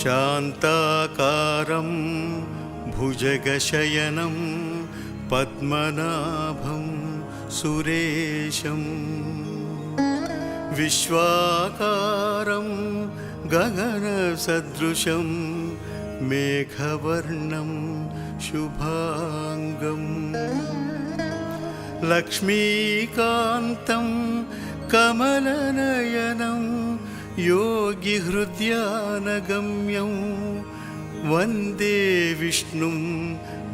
శాంతాకారం భుజగశయనం పద్మనాభం సురేశం విశ్వాకారం గగనసదృశం మేఘవర్ణం శుభాంగం లక్ష్మీకాంతం కమలనయనం యోగిహృద్యానగమ్యం వందే విష్ణుం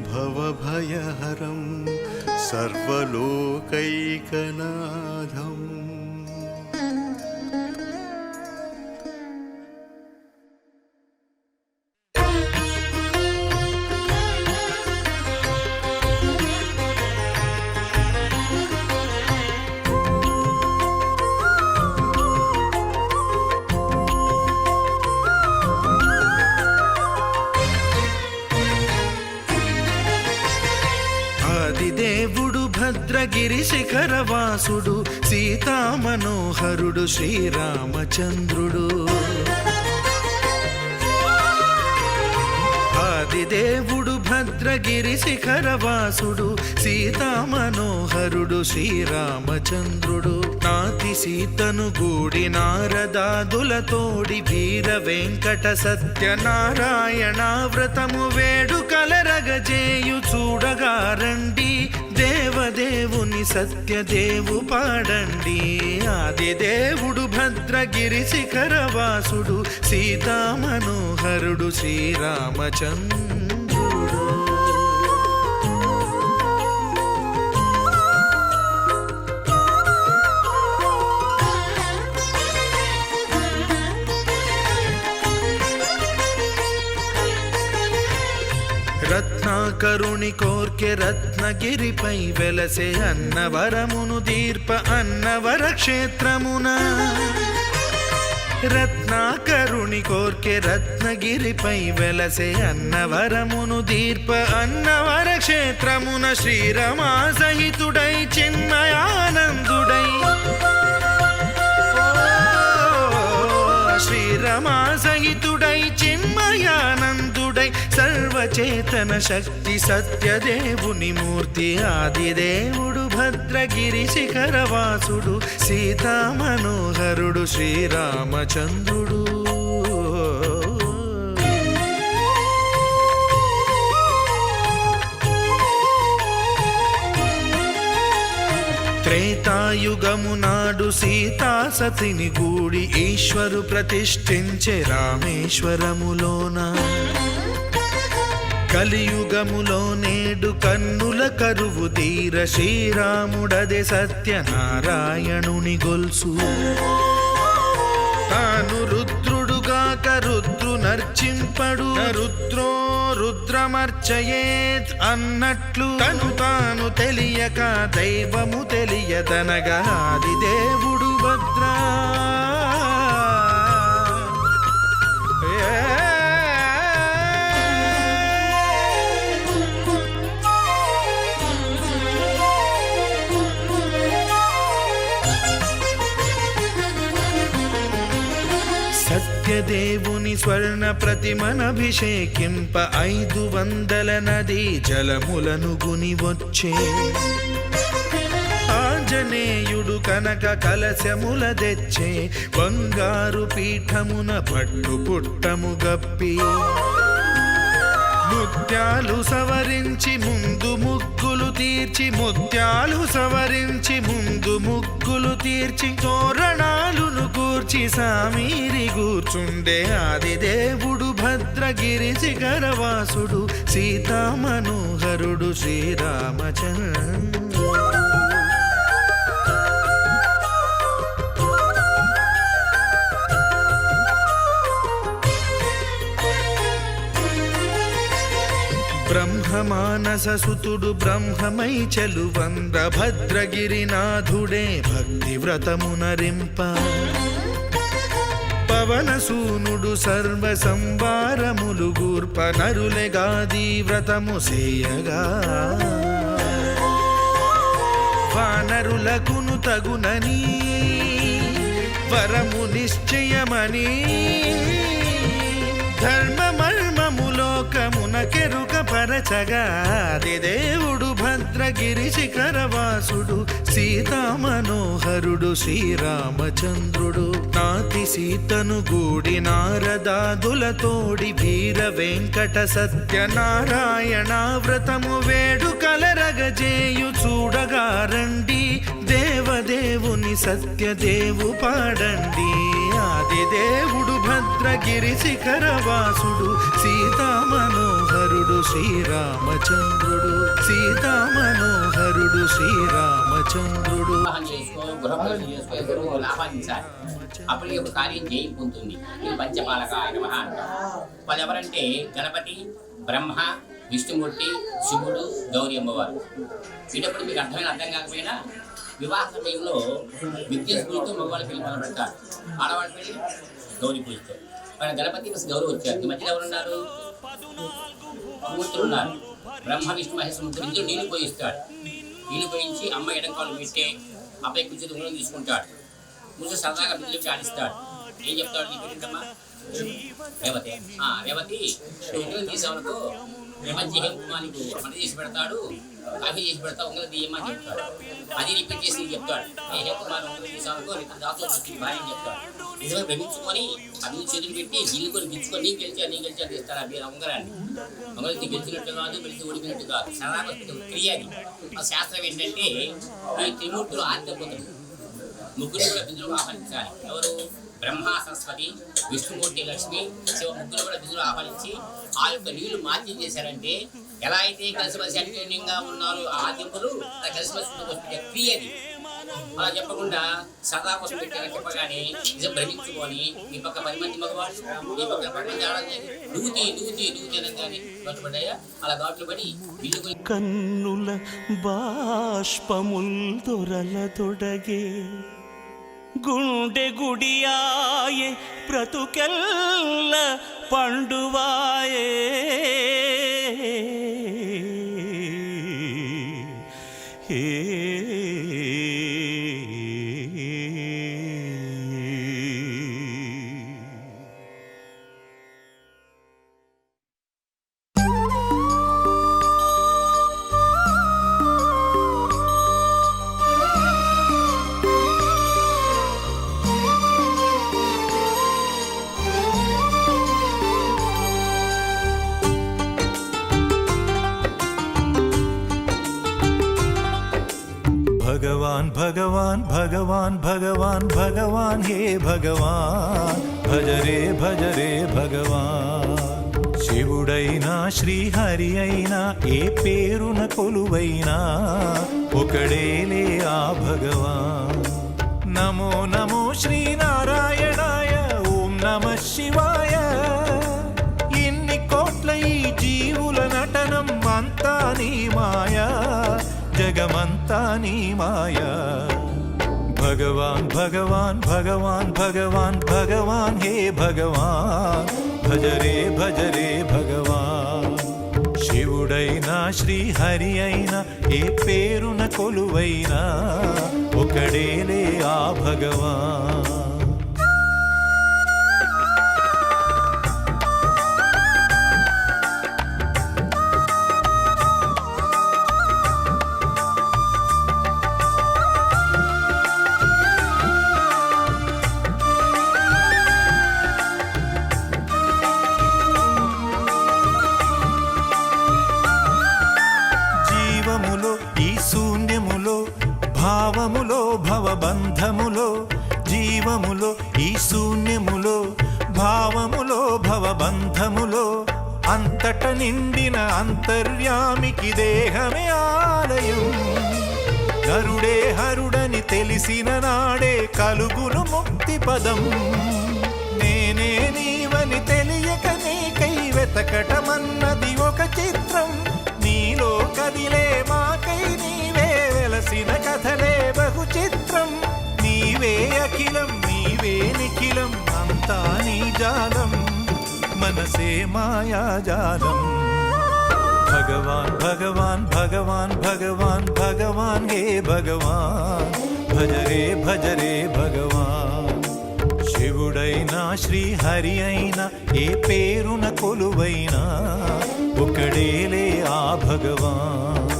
భవభయహరం సర్వలోకైకనాథం. దేవుడు భద్రగిరి శిఖరవాసుడు సీతామనోహరుడు శ్రీరామచంద్రుడు. ఆదిదేవుడు భద్రగిరి శిఖరవాసుడు సీతామనోహరుడు శ్రీరామచంద్రుడు. నాతి సీతను గూడి నారదాదులతోడి వీర వెంకట సత్యనారాయణ వ్రతము వేడుకలరగజేయు చూడగారండి దేవదేవుని సత్యదేవు పాడండి. ఆదిదేవుడు భద్రగిరి శిఖరవాసుడు సీతామనోహరుడు శ్రీరామచంద్రుడు. రత్నాకరుని కోర్కె రత్నగిరిపై వెలసే అన్నవరమును దీర్ప అన్నవర క్షేత్రమున. రత్నాకరుని కోర్కె రత్నగిరిపై వెలసే అన్నవరమును దీర్ప అన్నవర క్షేత్రమున. శ్రీరమా సహితుడై చిన్మయానందుడై శ్రీరమా సహితుడై చిన్మయానందుడై సర్వచేతన శక్తి సత్యదేవుని మూర్తి. ఆదిదేవుడు భద్రగిరి శిఖరవాసుడు సీతామనోహరుడు శ్రీరామచంద్రుడు. త్రేతాయుగము నాడు సీతా సతిని గూడి ఈశ్వరు ప్రతిష్ఠించే రామేశ్వరములోన. కలియుగములో నేడు కన్నుల కరువు తీర శ్రీరాముడదే సత్యనారాయణుని గొల్సు. తాను రుద్రుడుగాక రుద్రు నర్చింపడు రుద్రో రుద్రమర్చయేత్ అన్నట్లు తను తాను తెలియక దైవము తెలియదనగా ఆదిదేవుడు భద్రా. సత్యదేవుని స్వర్ణ ప్రతిమనభిషేకింప 500 నదీ జలములను గుని వచ్చే. ఆంజనేయుడు కనక కలశముల తెచ్చే బంగారు పీఠమున పట్టు పుట్టము గప్పి. ముత్యాలు సవరించి ముందు ముగ్గులు తీర్చి ముత్యాలు సవరించి ముందు ముగ్గులు తీర్చి తోరణాలును కూర్చి సామీరి కూర్చుండే ఆదిదేవుడు భద్రగిరి శిఖరవాసుడు సీతామనోహరుడు శ్రీరామచంద్రుడు. బ్రహ్మమానస సుతుడు బ్రహ్మమై చెలువంద్ర భద్రగిరినాథుడే భక్తి వ్రతమునరింప. పవనసూనుడు సర్వ సంవారములు గూర్ప నరులెగాది వ్రతము సేయగా. వానరులకును తగునని వరము నిశ్చయమని ధర్మ మర్మము లోకమున కెరుక పరచగా దేవుడు భద్రగిరి శిఖరవాసుడు సీతా మనోహరుడు శ్రీరామచంద్రుడు నాతి సీతను గూడి నారదాదులతోడి వీర వెంకట సత్యనారాయణ వ్రతము వేడుకలరగజేయు చూడగా రండి దేవదేవుని సత్యదేవు పాడండి ఆదిదేవుడు భద్రగిరి శిఖరవాసుడు సీతా మనోహరుడు శ్రీరామచంద్రుడు సీతా మనోహరుడు శ్రీరామచంద్రుడు అప్పుడు ఒక కార్యం చేయకుంటుంది. ఇది పంచపాలక ఆయన మహా అంటారు. వాళ్ళు ఎవరంటే గణపతి, బ్రహ్మ, విష్ణుమూర్తి, శివుడు, గౌరీ అమ్మవారు. వీటప్పుడు మీకు అర్థం కాకపోయినా వివాహ సమయంలో విద్య స్కూల్తో మగవాళ్ళు పెళ్లి మొదలు పెడతారు. ఆడవాళ్ళ పెళ్లి గౌరీ పూజతో. మన గణపతి గౌరవ వచ్చారు. ఈ మధ్యలో ఎవరున్నారు? మూర్తులు ఉన్నారు. బ్రహ్మ, విష్ణు, మహేశ్వరుడు ఇద్దరు నీళ్లు పోయిస్తాడు. నీళ్లు పోయించి అమ్మ ఎడంకాలు పెట్టే అబ్బాయి కూర్చొని ఉంగరం తీసుకుంటాడు. ముందు సరదాగా బిడ్డలకి ఆడిస్తాడు. ఏం చెప్తాడు? నీ పేరుంటమ్మా రేవతి. రేవతి ఉంగరం తీసామనుకో రేవంతి హేమకుమారికి వంట చేసి పెడతాడు, కాఫీ చేసి పెడతా, ఉంగరం తీయమని చెప్తాడు. అది రిపీట్ చేసి చెప్తాడు. హేమకుమారి ఉంగరం తీసామనుకో రేపు దాంతో వచ్చింది భార్య అని చెప్తాడు. నిజంగా భ్రమించుకొని అది చేతులు పెట్టి నీళ్ళు కొని గిచ్చుకొని నీ గెలిచా తీస్తాడు ఆ ఉంగరాన్ని. ఉంగరం గెలిచినట్టు కాదు, గెలిచి ఓడిపోయినట్టు కాదు. సరదాగా క్రియ అది. ఆ శాస్త్రం ఏంటంటే ఈ త్రిమూర్తులు ఆద్యపోతుంది. ముగ్గురు కూడా బిందులు ఆహ్వానించాలి. ఎవరు? బ్రహ్మ, సరస్వతి, విష్ణుమూర్తి, లక్ష్మి, శివ ముగ్గురు కూడా బిందులు ఆహ్వానించి ఆ యొక్క నీళ్లు మాధ్యం చేశారంటే ఎలా అయితే కలిసిమెలిసి అన్యోన్యంగా ఉన్నారో ఆ ఆద్యములు కలిసిమెలిసి క్రియది. అలా చెప్పకుండా సరదా కోసం పెట్టారని చెప్పగానే నిజం భ్రమించుకొని ఈ పక్క 10 మంది మగవాళ్ళు, ఈ పక్క 10 మంది ఆడది దూతి అనగానే పట్టుబడ్డాయా అలా ఘాట్లు పడి ఇల్లు కన్నుల బాష్పముల్ దొరల తొడగే గుండె గుడియాయే బ్రతుకెల్ల పండువాయే भगवान भगवान भगवान भगवान हे भगवान भज रे भगवान శివుడైనా శ్రీహరి అయినా ఏ పేరున కొలువైనా ఒకడేలే ఆ భగవాన్ నమో నమో శ్రీనారాయణాయ ఓం నమః శివాయ ఇన్ని కోట్ల ఈ జీవుల నటనం అంతా నీ మాయా జగమంతా నీ మాయా भगवान भगवान भगवान भगवान भगवान हे भगवान भज रे भगवान శివుడైనా శ్రీహరి అయినా ఏ పేరున కొలువైనా ఒకడేలే ఆ భగవాన్ భావములో భవబంధములో జీవములో ఈ శూన్యములో భావములో భవబంధములో అంతట నిండిన అంతర్యామికి దేహమే ఆలయం గరుడే హరుడని తెలిసిన నాడే కలుగును ముక్తి పదం నేనే నీవని తెలియక నీకై వెతకటమన్నది ఒక చిత్రం నీలో కదిలే మాకై నీవే వెలసిన కథలే బహు చిత్రం నీవే అఖిలం నీవే నిఖిలం అంతా నీ జాలం మనసే మాయాజాలం భగవాన్ భగవాన్ భగవాన్ భగవాన్ భగవాన్ హే భగవాన్ భజ రే భగవాన్ శివుడైనా శ్రీహరి అయినా ఏ పేరున కొలువైనా ఒకడేలే ఆ భగవాన్.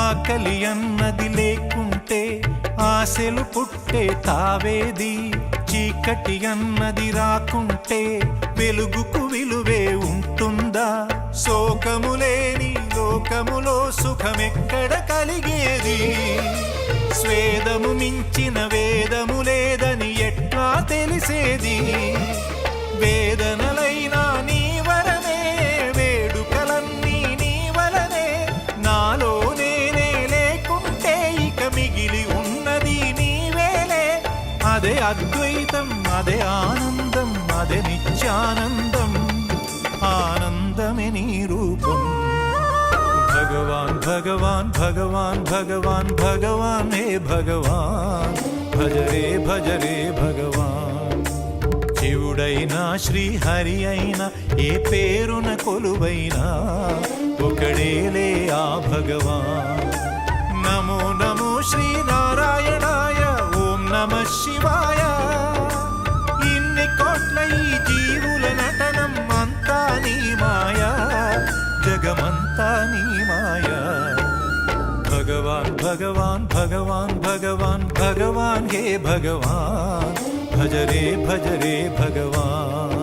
ఆకలి అన్నది లేకుంటే ఆశలు పుట్టే తావేది, చీకటి అన్నది రాకుంటే వెలుగుకు విలువే ఉంటుందా? శోకము లేని లోకములో సుఖమెక్కడ కలిగేది? స్వేదము మించిన వేదము లేదని ఎట్లా తెలిసేది? వేదనలైనా నీ వరనే, వేడుకలన్నీ నీ వలనే, నాలో నేనే లేకుంటే ఇక మిగిలి ఉన్నది నీవేలే. అదే అద్వైతం, అదే ఆనందం, అదే నిత్యానందం, ఆనందమే నీ రూపం. భగవాన్ భగవాన్ భగవాన్ భగవాన్ భగవాన్ హే భగవాన్, భజరే భజరే భగవాన్. శివుడైనా శ్రీహరి అయినా ఏ పేరున కొలువైనా ఒకడేలే ఆ భగవాన్. నమో నమో శ్రీనారాయణాయ, ఓం నమః శివాయ. ఇన్ని కోట్ల ఈ జీవుల నటనం అంతా నీ మాయా, జగమంతా నీ మాయా. భగవాన్ భగవాన్ భగవాన్ భగవాన్ భగవాన్ హే భగవాన్, భజరే భజరే భగవాన్.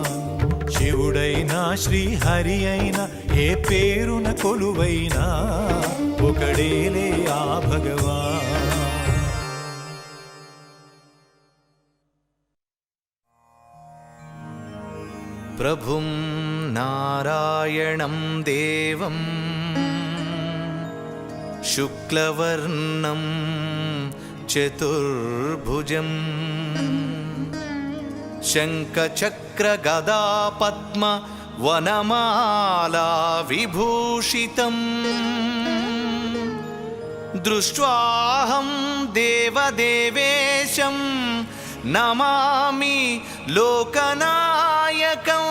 శివుడైనా శ్రీహరి అయినా ఏ పేరున కొలువైనా ఒకడేలే ఆ భగవాన్. ప్రభుం నారాయణం దేవం శుక్లవర్ణం చతుర్భుజం శంఖచక్రగదా పద్మ వనమాలా విభూషితం దృష్ట్వాహం దేవదేవేశం నమామి లోకనాయకం.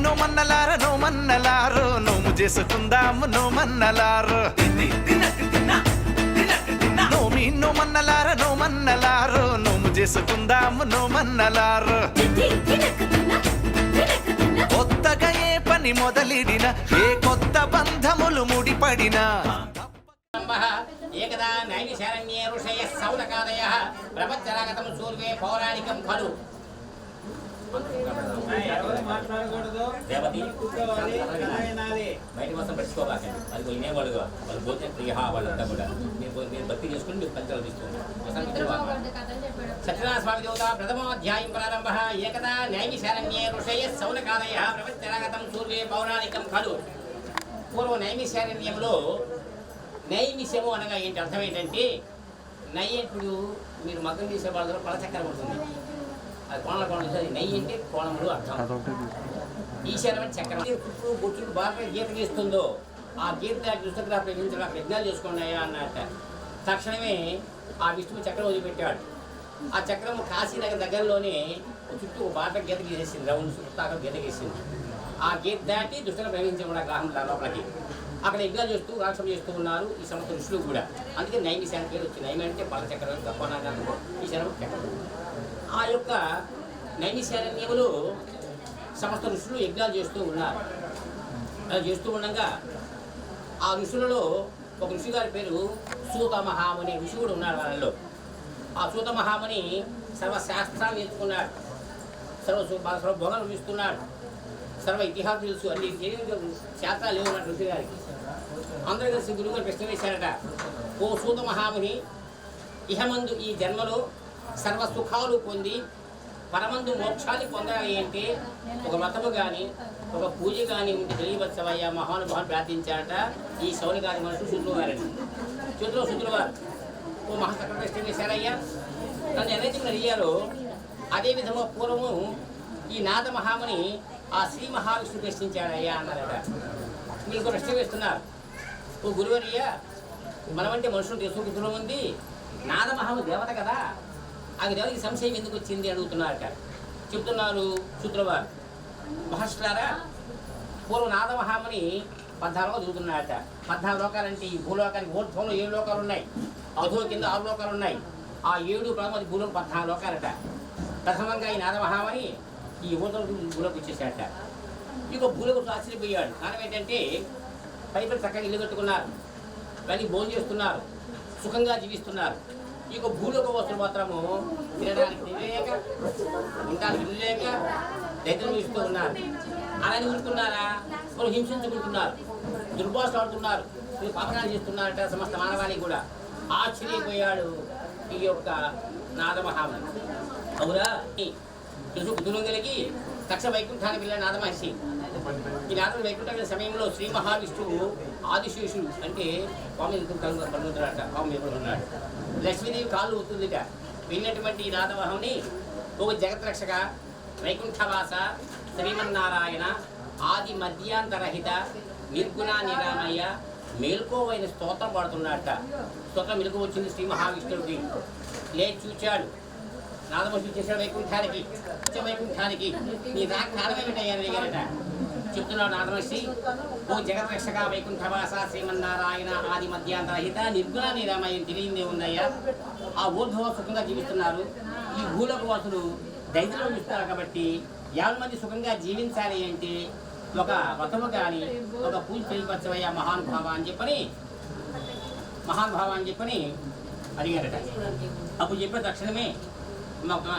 నోమన్నలారు నోము చేసుకుందాము నోమన్నలారు నోమన్నలారు నోము చేసుకుందాము నోమన్నలారు. కొత్తగా ఏ పని మొదలిడిన ఏ కొత్త బంధములు ముడిపడినా ఏకదా నైమిషారణ్యే ఋషయః సౌనకాదయః ప్రపంచరాగతం సూర్వే పౌరాణికం ఖలు. బయట కోసం పట్టుకోబాకండి, అది పోయినే వాళ్ళు వాళ్ళు పోతే ప్రియహా వాళ్ళంతా కూడా మీరు భక్తి చేసుకుని మీకు ఫలితాలు ఇస్తుంది. సత్యనారాయణ స్వామి దేవత ప్రథమోధ్యాయం ప్రారంభ. ఏకదా నైమిషారణ్యే ఋషయః సౌనకాదయః ప్రపంచరాగతం సూర్వే పౌరాణికం ఖలు. పూర్వం నైమిషారణ్యంలో నైమిషము అనగా ఏంటి అర్థం ఏంటంటే, నయ్యంటుడు మీరు మగ్గం చేసే వాళ్ళ ద్వారా పలచక్కర ఉంటుంది, అది కోణల కోణం అది నెయ్యి అంటే కోణములు అర్థం. ఈశాన్యం చక్రం చుట్టూ బొట్టుడు బాగా గీత గీస్తుందో ఆ గీత దుష్టగ్రహ ప్రయోగించడం అక్కడ యజ్ఞాలు చేసుకున్నాయా అన్నట్ట. తక్షణమే ఆ విష్ణువు చక్రం వదిలిపెట్టాడు. ఆ చక్రం కాశీనగర్ దగ్గరలోనే చుట్టూ బాట గీత గీసేసింది, రౌండ్ చుట్టాక గీత గీసింది. ఆ గీత దాటి దుష్టగా ప్రయోగించడం గ్రహం లోపలికి అక్కడ యజ్ఞాలు చేస్తూ రాక్షం చేస్తూ ఉన్నారు ఈ సమస్త ఋషులు కూడా. అందుకే నైమిషానికి పేరు వచ్చింది. నైమి అంటే పల చక్రం గొప్పనాగాలకు ఈశాన్యం చక్రం. ఆ యొక్క నైమిషారణ్యములో సమస్త ఋషులు యజ్ఞాలు చేస్తూ ఉన్నారు. అలా చేస్తూ ఉండగా ఆ ఋషులలో ఒక ఋషి గారి పేరు సూత మహాముని ఋషి కూడా ఉన్నాడు వాళ్ళలో. ఆ సూత మహాముని సర్వశాస్త్రాలు నేర్చుకున్నాడు, సర్వ భోగాలు చూస్తున్నాడు, సర్వ ఇతిహాసం తెలుసు, అన్ని శాస్త్రాలు లేవు ఋషి గారికి. అందరూ కలిసి గురువుగారు ప్రశ్న వేశారట. ఓ సూత మహాముని, ఇహమందు ఈ జన్మలో సర్వ సుఖాలు పొంది పరమందు మోక్షాన్ని పొందాలి అంటే ఒక వ్రతము కానీ ఒక పూజ కానీ ఉంటే తెలియవచ్చవయ్యా మహానుభావులు ప్రార్థించారట ఈ శౌని గారి మనుషులు శుద్ధులు గారండి. శుద్ధులు గారు ఓ మహాసక్ర ప్రశ్న వేశారయ్యా, నన్ను ఎవరైతే మీరు అడిగారో అదే విధంగా పూర్వము ఈ నాద మహాముని ఆ శ్రీ మహావిష్ణువు ప్రశ్నించాడయ్యా అన్నారట. మీరు ఒక ప్రశ్న వేస్తున్నారు, ఓ గురువర్య్యా మనమంటే మనుషులు తెలుసుకుంటున్నాం ఉంది, నాద మహాము దేవత కదా, ఆ దేవతకి సంశయం ఎందుకు వచ్చింది అడుగుతున్నారట. చెప్తున్నారు శుద్రవారు, మహర్షులారా పూర్వం నాద మహాముని 14 చదువుతున్నారట. 14 లోకాలంటే ఈ భూలోకానికి ఊర్ధ్వంలో 7 లోకాలు ఉన్నాయి, అధో కింద 6 లోకాలు ఉన్నాయి. ఆ 7 ప్రాంతం భూలోకి 14 లోకాలట. ప్రథమంగా ఈ నాద మహాముని ఈ ఊర్ధ్వ భూలోకి వచ్చేసాడట. ఇక భూలోకి ఆశ్చర్యపోయాడు. కారణం ఏంటంటే పైపై చక్కగా ఇల్లు కట్టుకున్నారు, వెళ్ళి భోజనం చేస్తున్నారు, సుఖంగా జీవిస్తున్నారు. ఇక భూలోక వస్తువులు మాత్రము తినడానికి తినలేక, ఉండడానికి ఇల్లు లేక దరిద్రం ఇస్తూ ఉన్నారు. అలానే ఊరుకున్నారా, వాళ్ళు హింసించుకుంటున్నారు, దుర్భాషలు ఆడుతున్నారు, పాపనాలు చేస్తున్నారట సమస్త మానవానికి కూడా. ఆశ్చర్యపోయాడు ఈ యొక్క నాద మహాముని. అవురా తెలుసు కుతూహలం కలిగి దక్ష వైకుంఠానికి వెళ్ళిన నాద మహర్షి. ఈ నాద వైకుంఠం వెళ్ళిన సమయంలో శ్రీ మహావిష్ణువు ఆదిశేషుడు అంటే స్వామి కలుగుతున్నాడట, స్వామి ఎప్పుడు ఉన్నాడు. లక్ష్మీదేవి కాళ్ళు అవుతుందిట. వెళ్ళినటువంటి ఈ నాదమహంని ఒక జగత్రక్షక వైకుంఠవాస శ్రీమన్నారాయణ ఆది మధ్యాంతరహిత నిర్గుణ నిరామయ్య మేల్కోవైన స్తోత్రం పాడుతున్నాడట. స్తోత్రం మెలకు వచ్చింది శ్రీ మహావిష్ణువుకి. లేచి చూచాడు, నాదమహర్షి చేశాడు వైకుంఠానికి, వైకుంఠానికి నీ దాకా కారణమేమిటయ్యా అడిగారట. చెప్తున్నాడు నాదమహర్షి, ఓ జగద్రక్షక వైకుంఠవాస శ్రీమన్నారాయణ ఆది మధ్యాంతరహిత నిర్గుణ నిరామయ్యం తెలియందే ఉందయ్యా. ఆ ఊర్ధ్వ సుఖంగా జీవిస్తున్నారు. ఈ భూలోక వాసులు దైత్యం ఇస్తారు కాబట్టి 50 మంది సుఖంగా జీవించాలి అంటే ఒక వ్రతము కానీ ఒక పూజ చేయవచ్చవయ్యా మహానుభావ అని చెప్పని అడిగారట. అప్పుడు చెప్పే తక్షణమే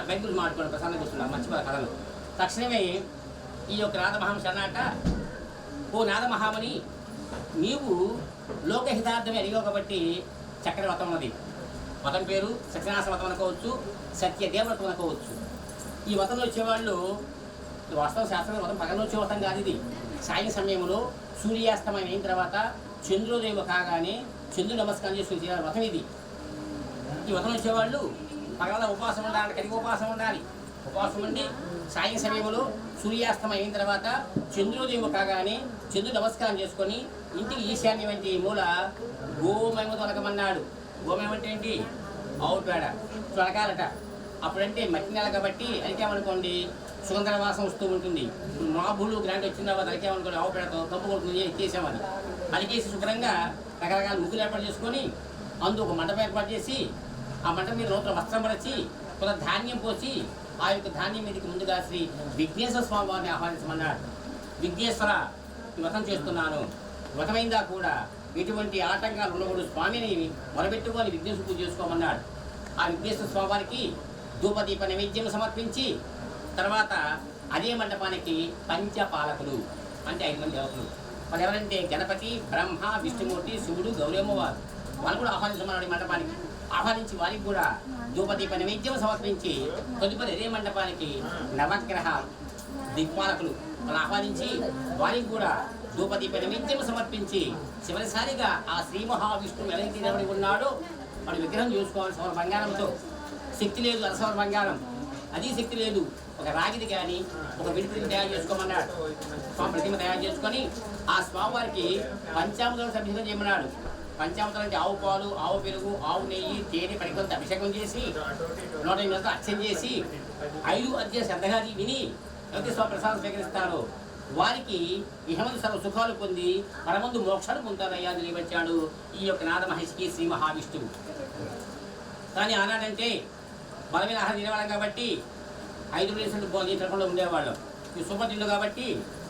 వైద్యులు మాట్లాడుకున్న ప్రసన్న కూర్చున్నారు మంచి కథలు. తక్షణమే ఈ యొక్క నాదమహాము అన్నట, ఓ నాదమహాముని నీవు లోకహితార్థమే అడిగావు కాబట్టి చక్కటి వ్రతం ఉన్నది. వ్రతం పేరు సత్యనాశ వ్రతం అనుకోవచ్చు, సత్యదేవ వ్రతం అనుకోవచ్చు. ఈ వ్రతంలో వచ్చేవాళ్ళు వాస్తవ శాస్త్రంలో వ్రతం పగల్లో వచ్చే వ్రతం కాదు ఇది. సాయం సమయంలో సూర్యాస్తమయం అయిన తర్వాత చంద్రోదయం కాగానే చంద్రుడు నమస్కారం చేసుకుని చేయాలి వ్రతం ఇది. ఈ వ్రతం వచ్చేవాళ్ళు పగల ఉపవాసం ఉండాలి, కడిగి ఉపవాసం ఉండాలి. ఉపవాసం ఉండి సాయం సమయంలో సూర్యాస్తమయం అయిన తర్వాత చంద్రోదయం కాగానే చంద్రుడు నమస్కారం చేసుకొని ఇంటికి ఈశాన్యం వంటి మూల గోమయము తొలగమన్నాడు. గోమయం అంటే ఏంటి? ఆవు పేడ తొలగాలట. అప్పుడంటే మట్టి నెల కాబట్టి అలికామనుకోండి సుగంధర వాసన వస్తూ ఉంటుంది. మా భూలు గ్రాంట్ వచ్చిన తర్వాత అలికామనుకోండి ఆవు పేడతో కప్పు కొడుతుంది ఎక్కేసామని. అలికేసి శుభ్రంగా రకరకాల ముగ్గులు ఏర్పాటు చేసుకొని అందుకు ఒక మంటపం ఏర్పాటు చేసి ఆ మంటపం మీద నూతన వస్త్రం పరచి కొంత ధాన్యం పోసి ఆ యొక్క ధాన్యం మీదకి ముందుగా శ్రీ విఘ్నేశ్వర స్వామి వారిని ఆహ్వానించమన్నాడు. విఘ్నేశ్వర వ్రతం చేస్తున్నాను, వ్రతమైందా కూడా ఎటువంటి ఆటంకాలు ఉండకూడదు, స్వామిని మొరబెట్టుకొని విఘ్నేశ్వర పూజ చేసుకోమన్నాడు. ఆ విఘ్నేశ్వర స్వామి వారికి ధూపదీప నైవేద్యం సమర్పించి తర్వాత అదే మండపానికి పంచపాలకులు అంటే 5 మంది దేవతలు. వాళ్ళు ఎవరంటే గణపతి, బ్రహ్మ, విష్ణుమూర్తి, శివుడు, గౌరమ్మవారు. వాళ్ళు కూడా ఆహ్వానించమన్నాడు ఈ మండపానికి. ఆహ్వానించి వారికి కూడా ధూపదీప నైవేద్యం సమర్పించి తదుపరి అదే మండపానికి నవగ్రహ దిక్పాలకులు వాళ్ళు ఆహ్వానించి వారికి కూడా ధూపదీప నైవేద్యం సమర్పించి చివరిసారిగా ఆ శ్రీ మహావిష్ణువు ఎవరైతే నిలబడి ఉన్నాడో వాడు విగ్రహం చూసుకోవాలి. సవర బంగారంతో శక్తి లేదు, అరసవర బంగారం అది శక్తి లేదు. ఒక రాగిది కానీ ఒక విడిపిని తయారు చేసుకోమన్నాడు. స్వామి ప్రతిమ తయారు చేసుకొని ఆ స్వామివారికి పంచామృతాలను అభిషేకం చేయమన్నాడు. పంచామృతాలు అంటే ఆవు పాలు, ఆవు పెరుగు, ఆవు నెయ్యి, తేనె పరికరంతో అభిషేకం చేసి 108 అర్చన చేసి 5 అధ్యాయ శ్రద్ధగా విని ఎవరైతే స్వామి ప్రసాదం స్వీకరిస్తారో వారికి ఇహమందు సర్వ సుఖాలు పొంది పరమందు మోక్షాలు పొందుతారయ్యా అని నిలబెట్టాడు ఈ యొక్క నాద మహర్షికి శ్రీ మహావిష్ణువు. కానీ ఆనాడంటే బలమైన ఆహారం తినేవాళ్ళం కాబట్టి 5 నిమిషాలు తినకుండా ఉండేవాళ్ళం. ఈ సుపతిళ్ళు కాబట్టి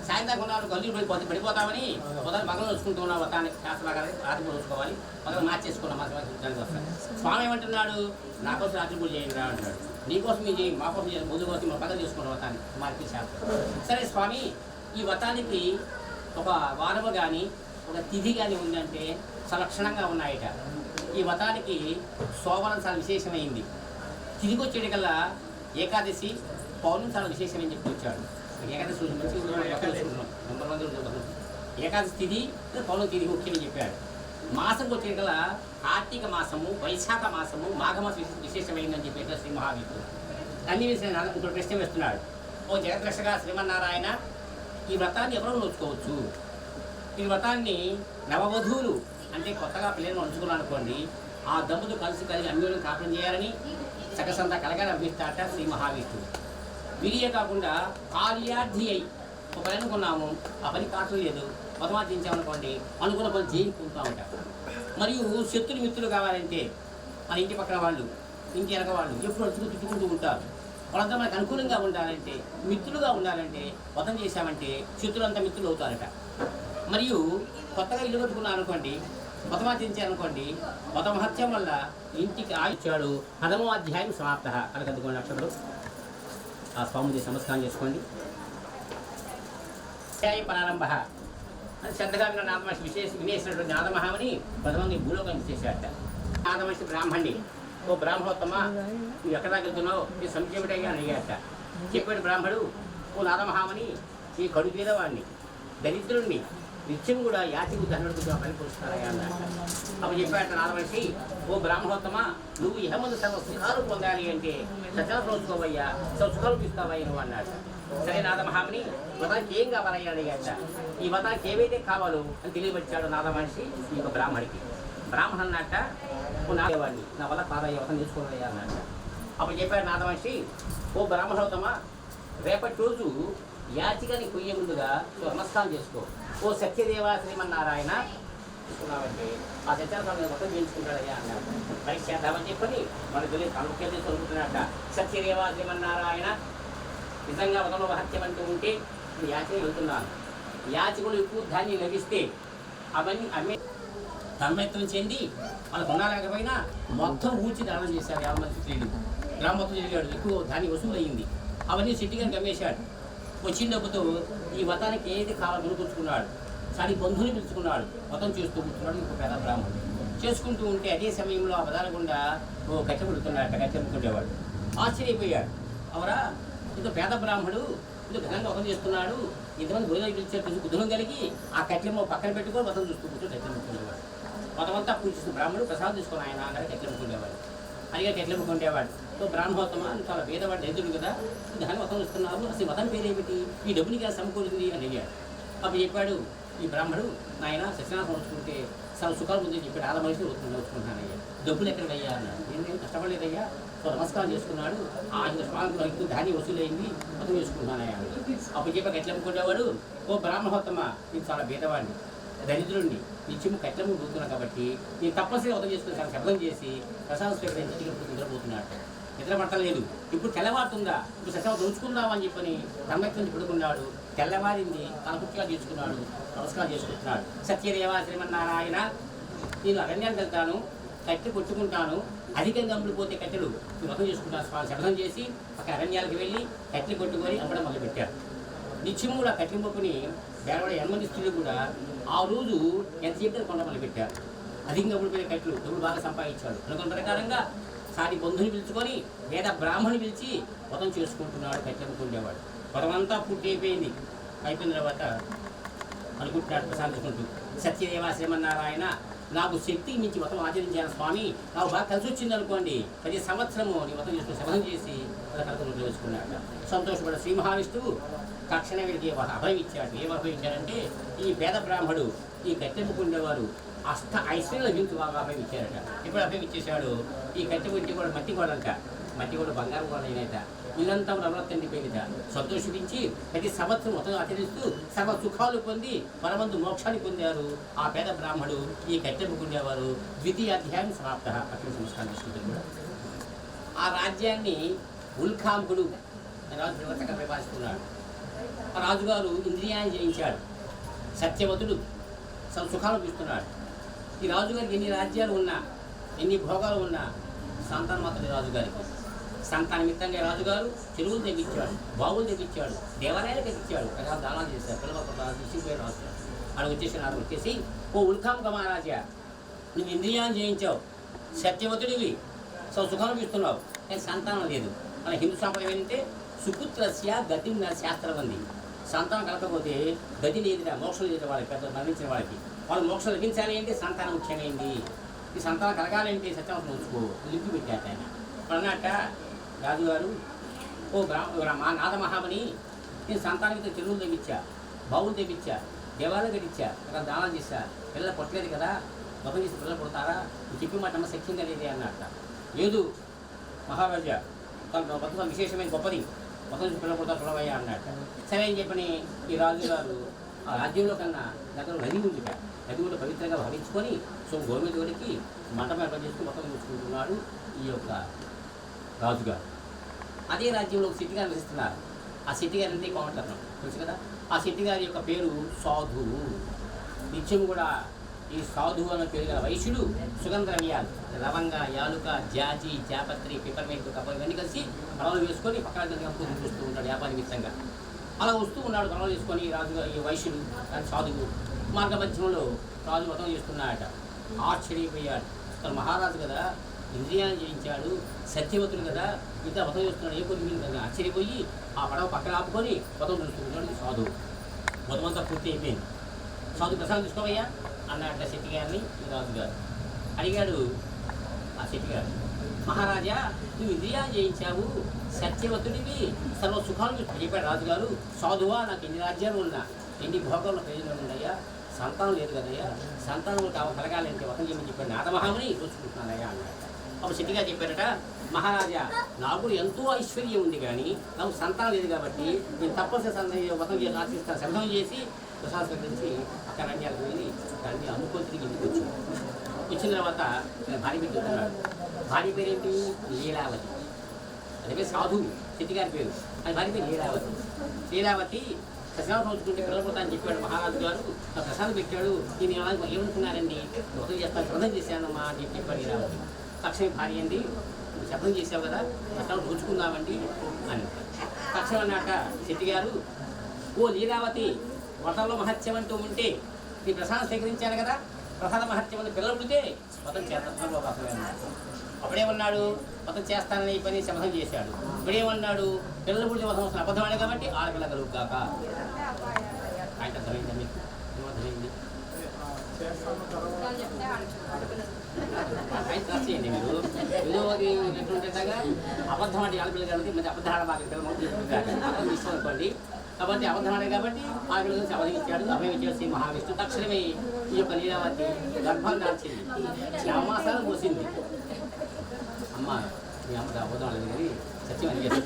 సాయంత్రం కొన్నాళ్ళు గల్లు పడిపోతామని మొదలు మగలు వచ్చుకుంటూ ఉన్నాం. వతానికి శాస్త్రకారం రాత్రి పూజ చూసుకోవాలి, మొదలు మార్చేసుకున్నాం. దానికి వస్తాను స్వామి ఏమంటున్నాడు, నా కోసం రాత్రి పూజ చేయండి రా అంటున్నాడు. నీకోసం మీ చేయి, మా కోసం చేయాలి, ముందు కోసం మా పగలు చేసుకున్నాం వతాన్ని మార్చి శాస్త్రం. సరే స్వామి ఈ వ్రతానికి ఒక వారము కానీ ఒక తిథి కానీ ఉందంటే సలక్షణంగా ఉన్నాయట. ఈ వ్రతానికి శోభనం చాలా విశేషమైంది. తిరిగి వచ్చేటికల్లా ఏకాదశి పౌర్ణమి చాలా విశేషమని చెప్పి వచ్చాడు. ఏకాదశి రోజు మంచి నెంబర్ 1 ఏకాదశి తిథి పౌర్ణమి తిథి ముఖ్యమని చెప్పాడు. మాసం వచ్చేటికల్లా కార్తీక మాసము, వైశాఖ మాసము, మాఘమాసం విశేషమైందని చెప్పి శ్రీ మహావిష్ణువు అన్ని విషయాలు ఇంకొక ప్రశ్న వేస్తున్నాడు. ఓ జగద్రక్షగా శ్రీమన్నారాయణ, ఈ వ్రతాన్ని ఎవరు నోచుకోవచ్చు? ఈ వ్రతాన్ని నవవధువులు అంటే కొత్తగా పిల్లలను ఉంచుకున్నాను అనుకోండి, ఆ దంపతులు కలిసి అన్యోన్యం కాపురం చేయాలని సకసంతా కలగాలని అభ్యస్తాట శ్రీ మహావిష్ణువు. వీరియే కాకుండా కార్యార్థి అయి ఒక పని అనుకున్నాము, ఆ పని కావట్లేదు, పదమార్జించామనుకోండి, అనుకున్న పని చేయించుకుంటూ ఉంటారు. మరియు శత్రులు మిత్రులు కావాలంటే మన ఇంటి పక్కన వాళ్ళు, ఇంటి వెనక వాళ్ళు ఎప్పుడు అడుచుకు తిట్టుకుంటూ ఉంటారు. వాళ్ళంతా మనకు అనుకూలంగా ఉండాలంటే, మిత్రులుగా ఉండాలంటే వ్రతం చేశామంటే శత్రులంతా మిత్రులు అవుతారట. మరియు కొత్తగా ఇల్లు కట్టుకున్నాను అనుకోండి, వ్రతమాచరించారనుకోండి, వ్రత మహత్యం వల్ల ఇంటికి ఆయిచ్చాడు. 10వ అధ్యాయం సమాప్త. కనుకందుకోండి అక్షరులు ఆ స్వామిని నమస్కారం చేసుకోండి. అధ్యాయం ప్రారంభ అని శ్రద్ధగా విన్న నాదమహర్షి వినేసినటువంటి నాదమహామని 10 మంది భూలోకం చేశారట. నాదమహర్షి బ్రాహ్మణి, ఓ బ్రాహ్మణోత్తమ, నువ్వు ఎక్కడ తగ్గుతున్నావు, నీ సంక్షేమటంగా అడిగాట. చెప్పాడు బ్రాహ్మడు, ఓ నాదమహామని, ఈ కడు పేదవాడిని, దరిద్రుడిని, నిత్యం కూడా యాతికు ధనుడుగా పనిపరుస్తారయ్యా అన్నట్ట. అప్పుడు చెప్పాట నాదమహర్షి, ఓ బ్రాహ్మణోత్తమ, నువ్వు ఇహమందు సర్వ సుఖాలు పొందాలి అంటే సత్యాలు రోజుకోవయ్యా, సుఖాలు ఇస్తావయ్య నువ్వు అన్నాడు. సరే నాదమహామని, వ్రతానికి ఏం కావాలయ్యా అడిగాట. ఈ వ్రతానికి ఏవైతే కావాలో అని తెలియవచ్చాడు నాదమహర్షి ఈ యొక్క బ్రాహ్మడికి. బ్రాహ్మణ అన్నట్ట, ఓ నాదేవాడిని, నా వల్ల కాదయ్యా వ్రతం చేసుకోవాలయ్యా అన్నట్ట. అప్పుడు చెప్పాడు నాదమహర్షి, ఓ బ్రాహ్మణోత్తమ, రేపటి రోజు యాచికని పొయ్యే ముందుగా నమస్కారం చేసుకో. ఓ సత్యదేవ శ్రీమన్నారాయణ తీసుకున్నామంటే ఆ సత్యాన్ని మొత్తం చేయించుకుంటాడయ్యా అన్నారు. పరీక్ష చేద్దామని చెప్పని మన తెలియదు అనుఖ్యాలు చదువుకుంటున్నట్ట. సత్యదేవ శ్రీమన్నారాయణ, నిజంగా వ్రతంలో మహత్యం అంటూ ఉంటే ఇప్పుడు యాచకులు వెళ్తున్నాను. యాచకులు ఎక్కువ ధాన్యం లభిస్తే అవన్నీ అమ్మే తన్మయత్వం చెంది వాళ్ళకు లేకపోయినా మొత్తం ఊడ్చి దానం చేశారు. 50 మంది స్త్రీలు గ్రామ మొత్తం తిరిగాడు. ఎక్కువ ధాన్యం వసూలు అయ్యింది. అవన్నీ సిట్టిగా గమ్మేశాడు. వచ్చిన డబ్బుతో ఈ వ్రతానికి ఏది కావాలో కొనుక్కొచ్చుకున్నాడు. సాడి బంధువుని పిలుచుకున్నాడు. వ్రతం చేస్తూ కూర్చున్నాడు. ఇంకో పేద బ్రాహ్మణుడు చేసుకుంటూ ఉంటే అదే సమయంలో ఆ పదాల గుండా ఓ కట్టె పుడుతున్నాడు. కట్టె పుట్టుకునేవాడు. ఆశ్చర్యపోయాడు. అవరా ఇంకో పేద బ్రాహ్మడు ఇంకో ఘనంగా వ్రతం చేస్తున్నాడు, ఇంతమంది గురువులు పిలిచారు, కొంచెం కుదురం కలిగి ఆ కట్టెలో పక్కన పెట్టుకొని వ్రతం చూస్తూ కూర్చొని కట్టె ముట్టుకునేవాడు. వ్రతమంతా పూజిస్తూ బ్రాహ్మడు ప్రసాదం తీసుకుని ఆయన అక్కడ కట్టె ముట్టుకునేవాడు. అడిగా కట్టె ముట్టుకుంటేవాడు. సో బ్రాహ్మణోత్తమ చాలా పేదవాడు, దరిద్రుడు కదా, దాన్ని వ్రతం ఇస్తున్నారు, అసలు వ్రతం పేరేమిటి, ఈ డబ్బునికి ఎలా సమకూరుతుంది అని అడిగాడు. అప్పుడు చెప్పాడు ఈ బ్రాహ్మడు, నాయన సత్యనారాయణ వచ్చుకుంటే చాలా సుఖాలు ముందు చెప్పాడు. ఆల మనిషి వచ్చుకుంటానయ్యా, డబ్బులు ఎక్కడికి అయ్యా అన్నాడు. నేను కష్టపడలేదయ్యా, సో నమస్కారం చేసుకున్నాడు. ఆ స్వామి ధాన్యం వసూలైంది, మొత్తం చేసుకుంటున్నానయ్యా. అప్పుడు చెప్పాక ఎట్లా అమ్ముకునేవాడు, ఓ బ్రాహ్మణోత్తమ, నేను చాలా పేదవాడిని, దరిద్రుడిని, నిత్యము కట్లము పోతున్నాను కాబట్టి నేను తప్పనిసరిగా వ్రతం చేసుకుని చాలా శబ్దం చేసి ప్రసాదం స్వీకరించి నిద్రపోతున్నాడు. నిద్ర పట్టలేదు. ఇప్పుడు తెల్లవారుతుందా, ఇప్పుడు సత్యం ఉంచుకుందామని చెప్పని తమ్మకి పడుకున్నాడు. తెల్లవారింది, తలపుట్టిగా తీసుకున్నాడు, నమస్కారం చేసుకుంటున్నాడు. సత్యదేవ శ్రీమన్నారాయణ, నేను అరణ్యానికి వెళ్తాను, కట్టె కొట్టుకుంటాను, అధికంగా అమ్ముడిపోతే కట్టెలు వ్రతం చేసుకుంటాను. శబ్దం చేసి అక్కడ అరణ్యాలకు వెళ్ళి కట్టెలు కొట్టుకొని అమ్మడం మొదలుపెట్టాడు. నిత్యం కూడా కట్టెలు మొక్కుని వేరే 8 మంది స్త్రీలు కూడా ఆ రోజు ఎంత చెప్పిన కొండ మొదలుపెట్టారు. అధికంగా అమ్ముడిపోయే కట్టెలు డబ్బులు బాగా సంపాదించాడు. అనుకున్న ప్రకారంగా సాటి బంధువుని పిలుచుకొని వేద బ్రాహ్మణుని పిలిచి వ్రతం చేసుకుంటున్నాడు. కట్టెలుకుండేవాడు. వ్రతమంతా పూర్తి అయిపోయింది. అయిపోయిన తర్వాత అనుకుంటున్నాడు ప్రశాంతించుకుంటూ, సత్యదేవ శ్రీమన్నారాయణ, నాకు శక్తి మించి వ్రతం ఆచరించాను స్వామి, నాకు బాగా కలిసి వచ్చింది అనుకోండి, 10 సంవత్సరము నీ వ్రతం చేసుకుని శపథం చేసి కథను తెలుసుకున్నాడు. సంతోషపడ శ్రీ మహావిష్ణువు తక్షణ వీరికి అభయం ఇచ్చాడు. ఏం అభయం ఇచ్చాడంటే, ఈ పేద బ్రాహ్మడు ఈ కట్టెముకుండేవారు అష్ట ఐశ్వర్యాల గురించి బాగా అభయం ఇచ్చారట. ఎప్పుడు అభయం ఇచ్చేసాడు, ఈ కట్టె ఇంటి కూడా మట్టి గోడంట, మట్టి కూడా బంగారు గోడ అయినట, ఇల్లంతా నవరత్నండి పేరిట సంతోషించి 10 సంవత్సరం మొత్తం ఆచరిస్తూ సర్వ సుఖాలు పొంది పరమందు మోక్షాన్ని పొందారు. ఆ పేద బ్రాహ్మడు ఈ కట్టెముకుండేవారు. 2వ అధ్యాయం సమాప్త. అక్కడ సంస్కారం చేసుకుంటారు. ఆ రాజ్యాన్ని ఉల్కాంకుడు రాజు చక్కగా పరిపాలిస్తున్నాడు. ఆ రాజుగారు ఇంద్రియాన్ని జయించాడు. సత్యవతుడు సుఖాలు చూస్తున్నాడు. ఈ రాజుగారికి ఎన్ని రాజ్యాలు ఉన్నా, ఎన్ని భోగాలు ఉన్నా సంతానం మాత్రం రాజుగారికి. సంతానమిత్తంగా రాజుగారు చెరువులు తెప్పించాడు, బావులు తెప్పించాడు, దేవాలయాలు తెప్పించాడు, దానాలు చేశాడు. పిల్లలు రాజు. అక్కడ వచ్చేసి ఓ ఉల్కాంక మహారాజా, నువ్వు ఇంద్రియాన్ని జయించావు, సత్యవతుడివి, సుఖం అనిపిస్తున్నావు, కానీ సంతానం లేదు. మన హిందూ సాంప్రదాయం ఏంటంటే సుపుత్రస్య గతి శాస్త్రం ఉంది. సంతానం కలగకపోతే గతి లేదురా, మోక్షం లేదు వాళ్ళకి, పెద్ద మరణించిన వాళ్ళకి. వాళ్ళు మోక్షం లభించాలి అంటే సంతానం ముఖ్యమైంది. ఈ సంతానం కలగాలంటే సత్యవతం ఉంచుకో లిపి పెట్టాట ఆయన. అన్నట్ట రాజుగారు, ఓ మా నాథ మహామని, నేను సంతానానికి చెరువులు తెప్పించా, బావులు తెప్పించా, దేవాలయం కట్టించా, అక్కడ దానాలు చేశా, పిల్లలు పుట్టలేదు కదా, మొత్తం చేసి పిల్లలు పుడతారా, చెప్పి మాట అమ్మ శక్యంగా లేదే అన్నట్ట. లేదు మహారాజా, తన బతుకు విశేషమైన గొప్పది, మొత్తం చేసి పిల్లలు పుడతారు చూడవయ్యా అన్నట్ట. సరే అని చెప్పని ఈ రాజుగారు ఆ రాజ్యంలో కన్నా దగ్గర నది ఉంది, నది కూడా పవిత్రంగా భావించుకొని గోవిందుడికి మంటపం ఏర్పాటు చేసుకుని మొత్తం చూసుకుంటున్నాడు ఈ యొక్క రాజుగారు. అదే రాజ్యంలో ఒక సిట్టి గారు నివసిస్తున్నారు. ఆ సిట్టి గారు అంటే కోమటరత్నం తెలుసు కదా. ఆ సిట్టి గారి యొక్క పేరు సాధువు. నిత్యం కూడా ఈ సాధువు అన్న పేరు గల వైశ్యుడు సుగంధరవ్యాలు, లవంగ, యాలుక, జాజి, జాపత్రి, పిపర్మెంట్, కప్ప ఇవన్నీ కలిసి పడవలు వేసుకొని పక్కన చూస్తూ ఉంటాడు వ్యాపార నిమిత్తంగా. అలా వస్తూ ఉన్నాడు పడవలు వేసుకొని రాజుగారు, ఈ వైశ్యుడు సాధువు. మార్గమధ్యంలో రాజు వ్రతం చేస్తున్నాడట. ఆశ్చర్యపోయాడు. తన మహారాజు కదా, ఇంద్రియాన్ని జయించాడు, సత్యవతుడు కదా, ఇంకా వ్రతం చేస్తున్నాడు, ఏ కొద్ది కదా ఆశ్చర్యపోయి ఆ పడవ పక్కన ఆపుకొని వ్రతం చూస్తున్నాడు సాధువు. వ్రతమంతా పూర్తి అయిపోయింది. సాధువు ప్రసాదం తీసుకోవయ్యా అన్నట్ట శెట్టి గారిని ఈ రాజుగారు. అడిగాడు ఆ శెట్టి గారు, మహారాజా నువ్వు ఇంద్రియాన్ని జయించావు, సత్యవతుడివి, సర్వ సుఖాలు చెప్పాడు రాజుగారు. సాధువా, నాకు ఎన్ని రాజ్యాలు ఉన్నా, ఎన్ని భోగాల్లో ప్రయోజనాలు ఉన్నాయా, సంతానం లేదు కదయ్యా, సంతానం కలగాలంటే వ్రతం చేయమని చెప్పాడు, నాథమహాముని చూసుకుంటున్నానయ్యా అన్నాడు. అప్పుడు శెట్టిగా చెప్పారట, మహారాజా నాకు ఎంతో ఐశ్వర్యం ఉంది కానీ నాకు సంతానం లేదు కాబట్టి నేను తప్పనిసరి వ్రతం చేసి ఆశిస్తాను, శబ్దం చేసి ప్రసాదం నుంచి అక్కడ రంగాలకు వెళ్ళి దాన్ని అమ్ముకొని తిరిగి ఇంటికి వచ్చాను. వచ్చిన తర్వాత నేను భార్య పేరు చెప్తున్నాడు. భార్య పేరేంటి? లీలావతి. అదే సాధువు శెట్టిగారి పేరు. అది భార్య పేరు లీలావతి. లీలావతి ప్రసాదం ఉంచుకుంటే పిల్లపోతా అని చెప్పాడు మహారాజు గారు. ఆ ప్రసాదం పెట్టాడు. నేను ఏమనుకున్నారండి, వ్రతం చేస్తాను, వ్రతం చేశానమ్మా అని చెప్పాడు లీలావతి. తక్షణం భార్య అండి, శబ్దం చేసావు కదా, ప్రసాదం ఉంచుకుందామండి అని. తక్షణం అన్నాక శెట్టి గారు, ఓ లీలావతి, వ్రతంలో మహత్యం అంటూ ఉంటే నీ ప్రసాదం స్వీకరించాను కదా, ప్రసాద మహత్యం అంటూ పిల్లలు పుడితే వ్రతం చేస్తాను. అప్పుడేమన్నాడు, వ్రతం చేస్తానని ఈ పని శపథం చేశాడు. ఇప్పుడేమన్నాడు, పిల్లలు పుడితే వ్రతం వస్తున్న అబద్ధమాడే కాబట్టి ఆడపిల్ల కలుగుగాక. ఆయన అర్థమైందా మీకు? ఏమర్థమైంది? చేయండి మీరు. ఏదో ఎట్లుంటుండగా అబద్ధం అంటే ఆడపిల్ల కాబట్టి మంచి అబద్ధం ఆడబాగా తీసుకోనుకోండి. కాబట్టి అబద్ధం ఆడే కాబట్టి ఆడపిల్ల నుంచి అభయం ఇచ్చాడు. అభయం ఇచ్చేసి మహావిష్ణు తక్షణమే ఈ యొక్క లీలావతి గర్భాన్ని దాల్చింది. 9 మాసాలు పోసింది. అమ్మ మీ అమ్మ అబద్ధం ఆడలేదు కానీ సత్యం అని చెప్పి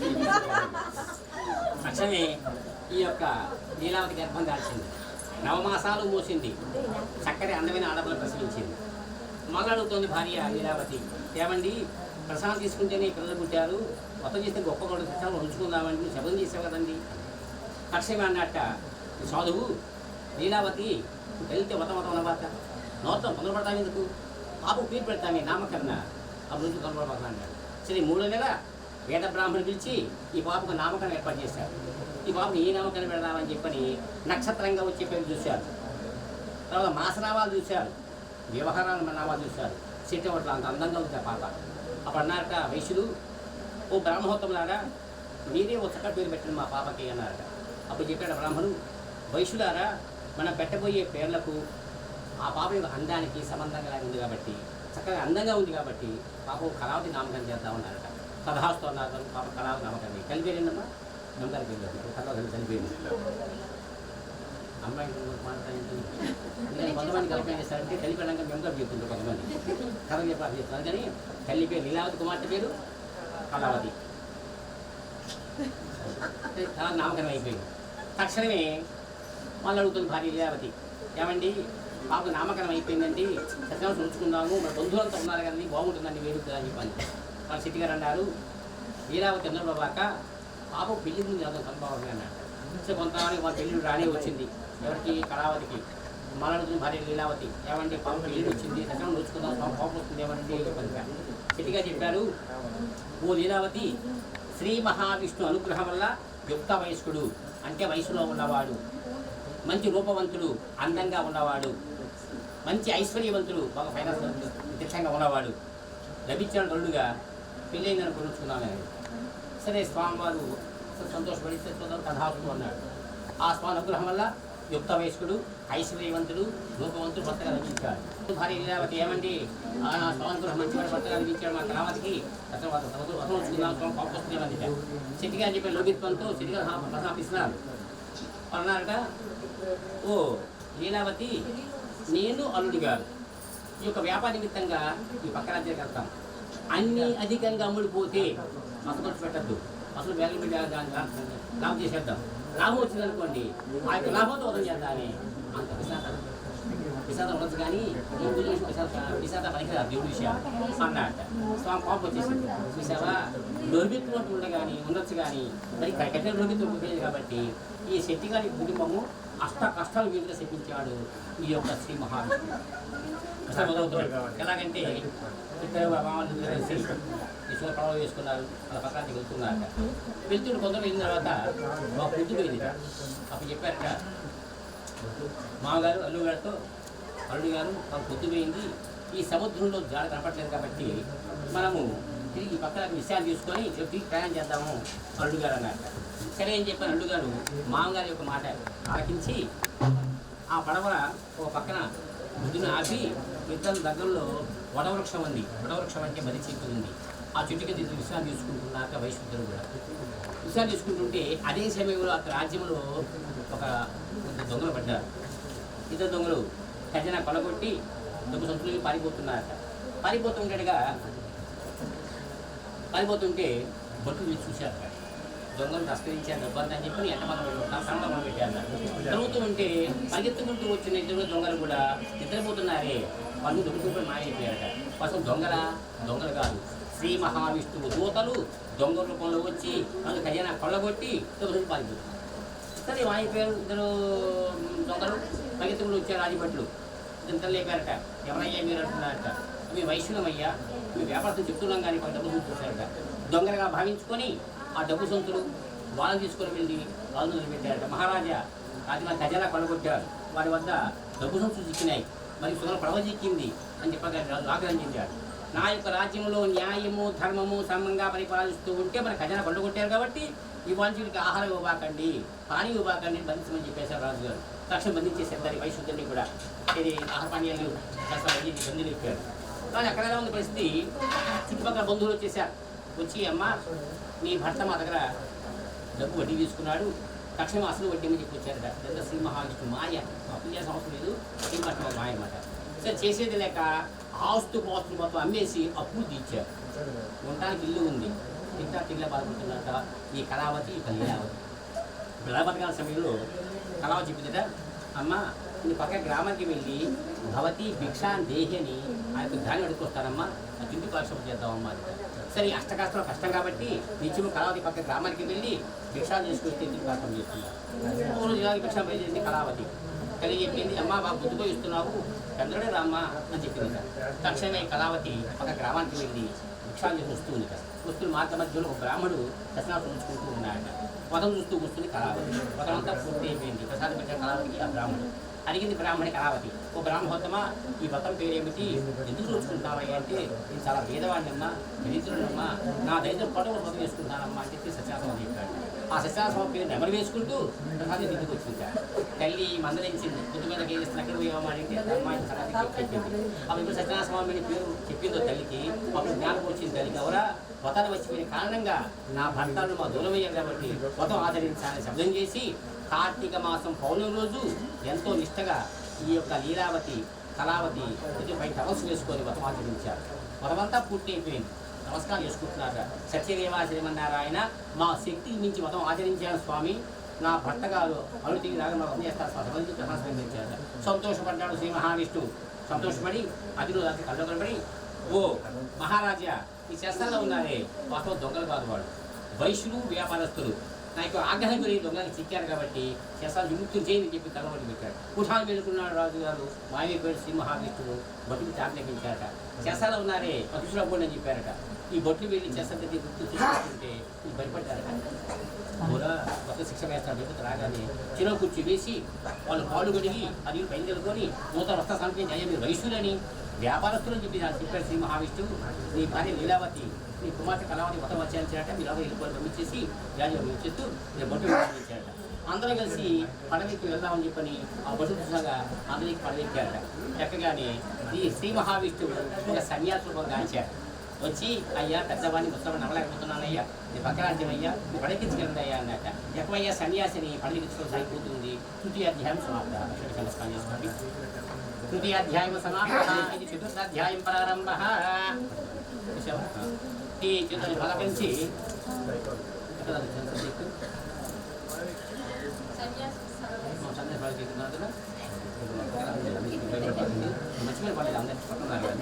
తక్షణమే ఈ యొక్క లీలావతి గర్భం దాల్చింది. 9 మాసాలు మోసింది. చక్కటి అందమైన ఆడపిల్ల ప్రసవించింది. మగాడుతోంది భార్య లీలావతి, ఏమండి ప్రసాదం తీసుకుంటేనే పిల్లలు పుట్టారు, వ్రతం చేస్తే గొప్ప గొడవ శిక్షణ ఉంచుకుందామండి, శబ్దం చేసావు కదండి. తక్షణమే అన్నట్ట సాధువు, లీలావతి వెళ్తే వ్రతం అనమాట, నోతం తొందరపడతాం ఎందుకు, పాప పేరు పెడతామే నామకరణ, అప్పుడు నుంచి తొందరపడతా అన్నాడు. సరే 3వ నెల వేద బ్రాహ్మణుడు పిలిచి ఈ పాపకు నామకరణం ఏర్పాటు చేశారు. ఈ పాపకు ఏ నామకరణం పెడదామని చెప్పని నక్షత్రంగా వచ్చే పేరు చూశారు. తర్వాత మాసనామాలు చూశారు, వ్యవహారాలు నామాలు చూశారు. చెట్టవట్లు అంత అందంగా ఉంది ఆ పాప. అప్పుడు అన్నారట వైశ్యులు, ఓ బ్రాహ్మణోత్తములారా మీరే ఒక చక్క పేరు పెట్టండి మా పాపకి అన్నారట. అప్పుడు చెప్పాడు బ్రాహ్మణుడు, వైశ్యులారా మనం పెట్టబోయే పేర్లకు ఆ పాప యొక్క అందానికి సంబంధంగా ఉంది కాబట్టి, చక్కగా అందంగా ఉంది కాబట్టి పాప కళావతి నామకరణం చేద్దామన్నారట. కథాస్తు అన్నారు, పాప కళావతి నామకరణం. కలిపేరిందమ్మా నమ్మకాలు వెళ్ళారు, కళావతి కలిపేరింది. అమ్మాయి మాట్లాడేంటి కొంతమంది కల్పన చేస్తారంటే కలిపేయడానికి మేము కూడా చెప్తుంటారు, కొంతమంది కథ చెప్పాలి చెప్తారు. కానీ తల్లి పేరు లీలావతి, కుమార్తె పేరు కళావతి. నామకరణం అయిపోయింది. తక్షణమే వాళ్ళు అడుగుతుంది భార్య లీలావతి, ఏమండి పాపకు నామకరణం అయిపోయిందండి, సత్యనారాయణ ఉంచుకుందాము, మన బంధువులంతా ఉన్నారు కదండి, బాగుంటుందండి వేడుకదా అని చెప్పాను. వాళ్ళు శెట్టి గారు అన్నారు, లీలావతి అందరూ బాక పాప పెళ్లి ముందు అర్థం సంభావంగా అన్నాడు. సో కొంతమంది మా పెళ్లి రానే వచ్చింది, ఎవరికి కళావతికి. మళ్ళీ భార్య లీలావతి, ఏమండి పాప పెళ్లి వచ్చింది, సత్యనారాయణ ఉంచుకుందాం, పాపం వస్తుంది ఏమండి చెప్పాను. శెట్టిగా చెప్పారు, ఓ లీలావతి, శ్రీ మహావిష్ణు అనుగ్రహం వల్ల యుక్త వయస్కుడు అంటే వయసులో ఉన్నవాడు, మంచి రూపవంతుడు, అందంగా ఉన్నవాడు, మంచి ఐశ్వర్యవంతుడు, బాగా ఫైనాన్స్ దిట్టంగా ఉన్నవాడు లభించిన నలుడుగా పెళ్ళైందని కొనుక్కున్నాను. సరే స్వామివారు సంతోషపడి కథాసుడు అన్నాడు. ఆ స్వామి అనుగ్రహం వల్ల యుక్త వయస్కుడు, ఐశ్వర్యవంతుడు, రూపవంతుడు భర్తగా లభించాడు. భార్య లీలావతి ఏమండి స్వామి అనుగ్రహం మంచివాడు భర్తగా లభించాడు మా కళావతికి వతం వచ్చుకున్నాం స్వామి పంపిస్తున్నామని చెట్టిగా అని చెప్పి లోకిత్వంతో చెట్టిగా ప్రధాపిస్తున్నారు. అన్నారట, ఓ లీలావతి, నేను అల్లుడు గారు ఈ యొక్క వ్యాపార నిమిత్తంగా ఈ పక్క రాజ్యానికి వెళ్తాం. అన్నీ అధికంగా అమ్ముడిపోతే అసలు ఖర్చు పెట్టద్దు, అసలు వేల మీద లాభం చేసేద్దాం. లాభం వచ్చిందనుకోండి ఆ యొక్క లాభంతో వదం చేద్దామని అంత విషాదం ఉండదు. కానీ విషాద పనికిరాదు దేవుడి విషయాలు అన్నట్ట. స్వామి కోపం వచ్చేసింది. చూసావా, లోబెత్తుకుంటూ ఉండగాని ఉండొచ్చు కానీ మరి కఠిన లోబెత్తు ఉండేది కాబట్టి ఈ శెట్టి గారి కుటుంబము అష్ట కష్టాలు వీధిగా చెప్పించాడు ఈ యొక్క శ్రీ మహావిష్ణువు. కష్టాలు మొదలవుతున్నాడు. ఎలాగంటే ఇద్దరు మామూలు ఈశ్వర పడవ వేసుకున్నారు, వాళ్ళ పక్కన వెళ్తున్నారట. వెళ్తున్న కొందరు వెళ్ళిన తర్వాత మా పొద్దు పోయింది. అప్పుడు చెప్పారట మామగారు అల్లుడు గారితో, అల్లుడు గారు మాకు పొద్దు పోయింది, ఈ సముద్రంలో జాడ కనపడలేదు కాబట్టి మనము తిరిగి పక్కన విషయాలు తీసుకొని తిరిగి ప్రయాణం చేద్దాము అల్లుడు గారు అన్నట్ట. సరే అని చెప్పాను. అల్లుడు గారు మామగారి యొక్క మాట ఆలకించి ఆ పడవ ఒక పక్కన బుద్ధిని ఆపి ఇద్దరు దగ్గరలో వడవృక్షం ఉంది. వడవృక్షం అంటే మది చెట్టు ఉంది. ఆ చెట్టు కింద విషయాలు తీసుకుంటున్నాక వైశ్యుద్ధులు కూడా విషయాలు తీసుకుంటుంటే అదే సమయంలో అక్కడ రాజ్యంలో ఒక దొంగలు పడ్డారు. ఇద్దరు దొంగలు ఖజానా కొలగొట్టి దొంగ సంతులు పారిపోతున్నారట. పారిపోతుంటే బొట్టు వీళ్ళు చూశారట. దొంగలు తస్కరించారు డబ్బంతా అని చెప్పి ఎంతమంది పెట్టారు. జరుగుతూ ఉంటే పరిగెత్తుకుంటూ వచ్చిన ఇద్దరు దొంగలు కూడా నిద్రపోతున్నారే, వాళ్ళు దొంగలు మాయైపోయారట. అసలు దొంగలు కాదు, శ్రీ మహావిష్ణువు దూతలు దొంగ రూపంలో వచ్చి వాళ్ళు ఖజానా కొల్లగొట్టి దొంగలు పారిపోతున్నారు. సరే మాయైపోయారు ఇద్దరు దొంగలు. పరిగెత్తుకుంటూ వచ్చారు రాజభట్లు. ఇద్దరు లేపారట. ఎవరయ్యా మీరు అంటున్నారట. మీ వైష్ణవయ్యా, మీ వ్యాపారం చెప్తున్నాం కానీ డబ్బు చూసారట. దొంగలుగా భావించుకొని ఆ డబ్బు సొంతులు వాళ్ళని తీసుకొని వెళ్ళి వాళ్ళు నిలబెట్టారట. మహారాజా రాజుల ఖజానా కొలగొట్టారు, వారి వద్ద డబ్బు సొంతులు చిక్కినాయి, మరి సుగల పడవ చిక్కింది అని చెప్పగా ఆగ్రహం చెందాడు. నా యొక్క రాజ్యంలో న్యాయము ధర్మము సమంగా పరిపాలిస్తూ ఉంటే మరి ఖజానా కొల్లగొట్టారు కాబట్టి ఈ వాంఛుడికి ఆహారం ఇవ్వబాకండి, పానీ ఇవ్వబాకండి బంధించమని చెప్పేశారు రాజుగారు. తక్షణం బంధించేశారు దాని వైశుద్ధిని కూడా. ఇది ఆహార పానీయాలు బంధువులు ఇప్పారు. కానీ అక్కడ ఉన్న పరిస్థితి చుట్టుపక్కల బంధువులు వచ్చేసారు. వచ్చి అమ్మ నీ భర్త మా దగ్గర డబ్బు వడ్డీ తీసుకున్నాడు, తక్షణం అసలు వడ్డీ అని చెప్పి వచ్చారట. పెద్ద శ్రీ మహావిష్ణు మాయ, అప్పులు చేసిన అవసరం లేదు, శ్రీ భర్త మాయ అన్నమాట. సరే చేసేది లేక ఆస్తు పోస్తులు మొత్తం అమ్మేసి అప్పులు తీర్చారు. ఉండడానికి ఇల్లు ఉంది, తిట్లా బాధపడుతున్నట్ట ఈ కళావతి లీలావతి. బలబతకాల సమయంలో కళావతి చెప్పిందట, అమ్మ నీ పక్క గ్రామానికి వెళ్ళి భవతి భిక్షా దేహి అని ఆ యొక్క ధాన్యం అడుగుకొస్తానమ్మా, ఆ తిండి పరిశ్రమ చేద్దామమ్మా అది. సరే అష్టకష్టం కష్టం కాబట్టి నిత్యము కళావతి పక్క గ్రామానికి వెళ్ళి భిక్షాలు చేసుకొచ్చి తిండి పరిశ్రమ చేస్తున్నారు. జిల్లాకి భిక్షా చేసింది కళావతి. కానీ చెప్పింది, అమ్మ బాగా బుద్ధితో ఇస్తున్నావు, చంద్రుడే రామ్మా అని చెప్పింది. తక్షణమే కళావతి పక్క గ్రామానికి వెళ్ళి భిక్షాలు చేసి వస్తుంది. వస్తున్న మార్గ మధ్యలో ఒక బ్రాహ్మడు దర్శనాలు ఉంచుకుంటూ ఉన్నాయట. పదం చూస్తూ వస్తుంది కళావతి. పదం అంతా పూర్తి అయిపోయింది. ప్రసాదం పెట్టిన కళావతికి ఆ బ్రాహ్మడు అడిగింది బ్రాహ్మణి కళావతి, ఓ బ్రాహ్మణోత్తమా ఈ వ్రతం పేరేమిటి, ఎందుకు చూసుకుంటావయ్యా అంటే నేను చాలా పేదవాడినమ్మా, దరిద్రుడమ్మా, నా దరిద్రం పడవ వ్రతం చేసుకుంటానమ్మా అని చెప్పి సత్యాసమం చెప్పాడు. ఆ సత్యాసమం పేరు నెమరు వేసుకుంటూ ప్రసాదం ఎందుకు వచ్చింటాడు. తల్లి మందలించింది, బుద్ధి మీద కేగిస్తున్న ఎక్కడ పోయామా అంటే అమ్మాయి సరాది చెప్పింది. అప్పుడు సత్యనారాయణ పేరు చెప్పిందో తల్లికి. అప్పుడు జ్ఞానం వచ్చింది తల్లికి, ఎవరా వ్రతాలు వచ్చిపోయిన కారణంగా నా భర్తను మా దూరం అయ్యారు కాబట్టి వ్రతం ఆచరించాలని శబ్దం చేసి కార్తీక మాసం పౌర్ణమి రోజు ఎంతో నిష్టగా ఈ యొక్క లీలావతి కళావతి పై తపస్సు వేసుకొని వ్రతం ఆచరించారు. వ్రతమంతా పూర్తి అయిపోయింది. నమస్కారం చేసుకుంటున్నారట. సత్యదేవా శ్రీమన్నారాయణ, మా శక్తికి మించి వ్రతం ఆచరించాను స్వామి, నా భర్త గారు అరుతికి రాగా మా వ్రతం చేస్తారు సంబంధించి ప్రశాంతించారట. సంతోషపడ్డాడు శ్రీ మహావిష్ణువు. సంతోషపడి అదిలో రాత్రి కళ్ళకనబడి, ఓ మహారాజా ఈ శాస్త్రాల్లో ఉన్నారే వాస్తవం దొంగలు కాదు, వాడు వైశ్యులు వ్యాపారస్తులు నాకు ఆగ్రహం గురి దొంగలకు చిక్కారు కాబట్టి శస్త్రాలు విముక్తులు చేయని చెప్పి కలవడి పెట్టాడు. కుఠాలు పెట్టుకున్నాడు రాజుగారు, మాయపేడు శ్రీ మహావిష్ణువు బతుకు ఆజ్ఞాపించారట. శస్త్రాలు ఉన్నారే పక్షులు అవ్వండి అని చెప్పారట. ఈ బొట్లు వెళ్ళి శస్త్రతి గుర్తు తీసుకుంటే ఇది భయపడ్డారట. కూడా కొత్త శిక్ష వేస్తారు. దేవత రాగానే చిరో కుర్చీ వేసి వాళ్ళు కాళ్ళు కడిగి అది పైన తెలుకొని నూతన వస్త్ర సంపించి అయ్యే మీరు వైశ్యులని వ్యాపారస్తులు అని చెప్పి చెప్పారు శ్రీ మహావిష్ణువు. నీ భార్య లీలావతి నీ కుమార్తె కళావతి మొత్తం వచ్చారట. మీరు అలా వెళ్ళిపోయి పంపించేసి రాజు పంపించేస్తూ నేను బొట్టు పంపించారట. అందరూ కలిసి పడవెక్కి వెళ్దామని చెప్పని ఆ బొట్టు చూసాగా అందరికి పడవెక్కారట. ఎక్కగానే ఈ శ్రీ మహావిష్ణువు ఒక సన్యాసులు గాంచారు. వచ్చి అయ్యా పెద్దవాడిని ముసలవాడిని నమ్మలేకపోతున్నానయ్యా, నీ పక్కరాజ్యం అయ్యా, నీ పడకెత్తుకెళ్ళండి అయ్యా అన్నట్ట. ఎక్కవయ్యా సన్యాసిని పడకెత్తుకొని సాగిపోతుంది. తృతీయాధ్యాయం సమాప్త. నమస్కారం చేసుకోండి. తృతీయాధ్యాయం సమాప్త. ఇది చతుర్థాధ్యాయం ప్రారంభ. ఈ చిత్రాన్ని బాగా పెంచి మంచిగా పడలేదు అందరికీ పట్టున్నారు కదా.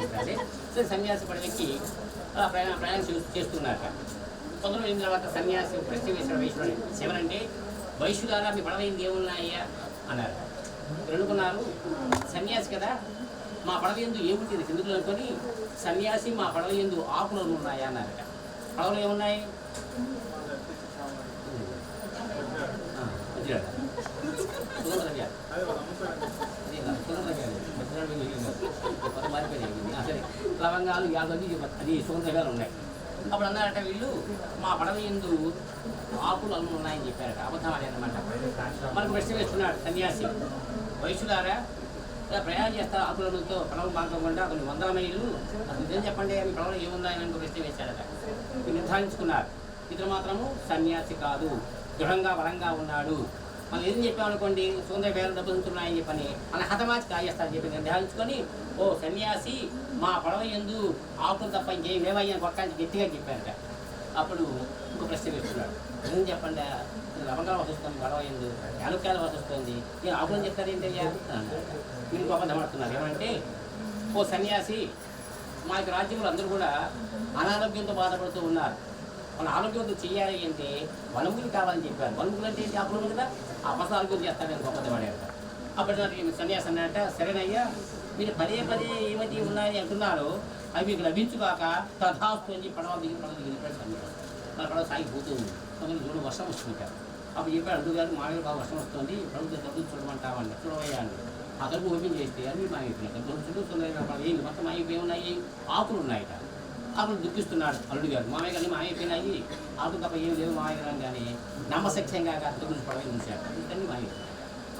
సరే సన్యాసి పడవెక్కి ప్రయాణం చేస్తున్నారు. కొందరు అయిన తర్వాత సన్యాసి ప్రశ్న వేసిన వైశ్యుడు శివనంటే వైశ్యులారా మీ పడవైంది ఏమున్నాయ్యా అన్నారు. అనుకున్నారు సన్యాసి కదా మా పడవ ఎందు ఏముంటుంది కిందలు అనుకొని సన్యాసి మా పడవ ఎందు ఆకులు ఉన్నాయా అన్నారట. పడవలు ఏమున్నాయి? సరే లవంగాలు యాగలు అది సుగంధగాలు ఉన్నాయి. అప్పుడు అన్నారట వీళ్ళు మా పడవ ఎందు ఆకులు అన్ను ఉన్నాయని చెప్పారట. అబద్ధం అని అనమాట. మనకు ప్రశ్న వేస్తున్నాడు సన్యాసి, వైశ్యులారా ప్రయాణం చేస్తారు ఆకులతో పడవలు మానుకోకుండా కొన్ని వందల మైళ్ళు అసలు నిజం చెప్పండి మీ పడవలు ఏముందాయని ప్రశ్న వేశారట. నిర్ధారించుకున్నారు ఇతను మాత్రము సన్యాసి కాదు, దృఢంగా బలంగా ఉన్నాడు. మనం ఏం చెప్పామనుకోండి సుగంధ పేర్లు దెబ్బతింటున్నాయని చెప్పని అలా హతమాచి కాయేస్తారని చెప్పి నిర్ధారించుకొని ఓ సన్యాసి మా పడవ ఎందు ఆకులు తప్ప ఇంకేం ఏమయ్యాని పక్కన గట్టిగా చెప్పారట. అప్పుడు ఇంకో ప్రశ్న వేస్తున్నాడు, ఏం చెప్పండి లవంగా వస్తుంది పడవ ఎందు యాలుక్కాయలు వస్తుంది, నేను ఆకులని చెప్తారు ఏంటయ్యా అన్నారు. మీరు గొప్పదమడుతున్నారు. ఏమంటే ఓ సన్యాసి మా యొక్క రాజ్యంలో అందరూ కూడా అనారోగ్యంతో బాధపడుతూ ఉన్నారు. మన ఆరోగ్యంతో చేయాలి అంటే వనములు కావాలని చెప్పారు. వనములు అంటే ఏంటి? ఆకులు కదా ఆ పస ఆరోగ్యం చేస్తారని గొప్పది వాడారు. అప్పటి నాకు సన్యాసి అన్నట్ట సరేనయ్యా మీరు పదే ఏమైతే ఉన్నాయని అంటున్నారో అవి మీకు లభించుగాక తథాస్తు అని పడవ దిగిపోయాడు సన్యాసి. మన పడవ సాగిపోతుంది. కొందరు చూడు వర్షం వస్తుంటారు. అప్పుడు చెప్పాడు అడుగుగారు మామూలు బాగా వర్షం వస్తుంది ప్రభుత్వం డబ్బులు చూడమంటామండి చూడవయ్యా అని. ఆ తరపు ఓపెన్ చేస్తే అవి మాయమైపోయినాయి. చుట్టూ ఏంటి మొత్తం మాయమైపోయి ఉన్నాయి, ఆకులు ఉన్నాయట. ఆకులు దుఃఖిస్తున్నాడు అల్లుడు గారు. మామయ్య గారిని మాయమైపోయినాయి, ఆకులు తప్ప ఏం లేవు మామయ్య గారు కానీ నమ్మశక్యంగా అద్దె గురించి పడవ ఉంచాడు. ఇతన్ని మాయమైపోయి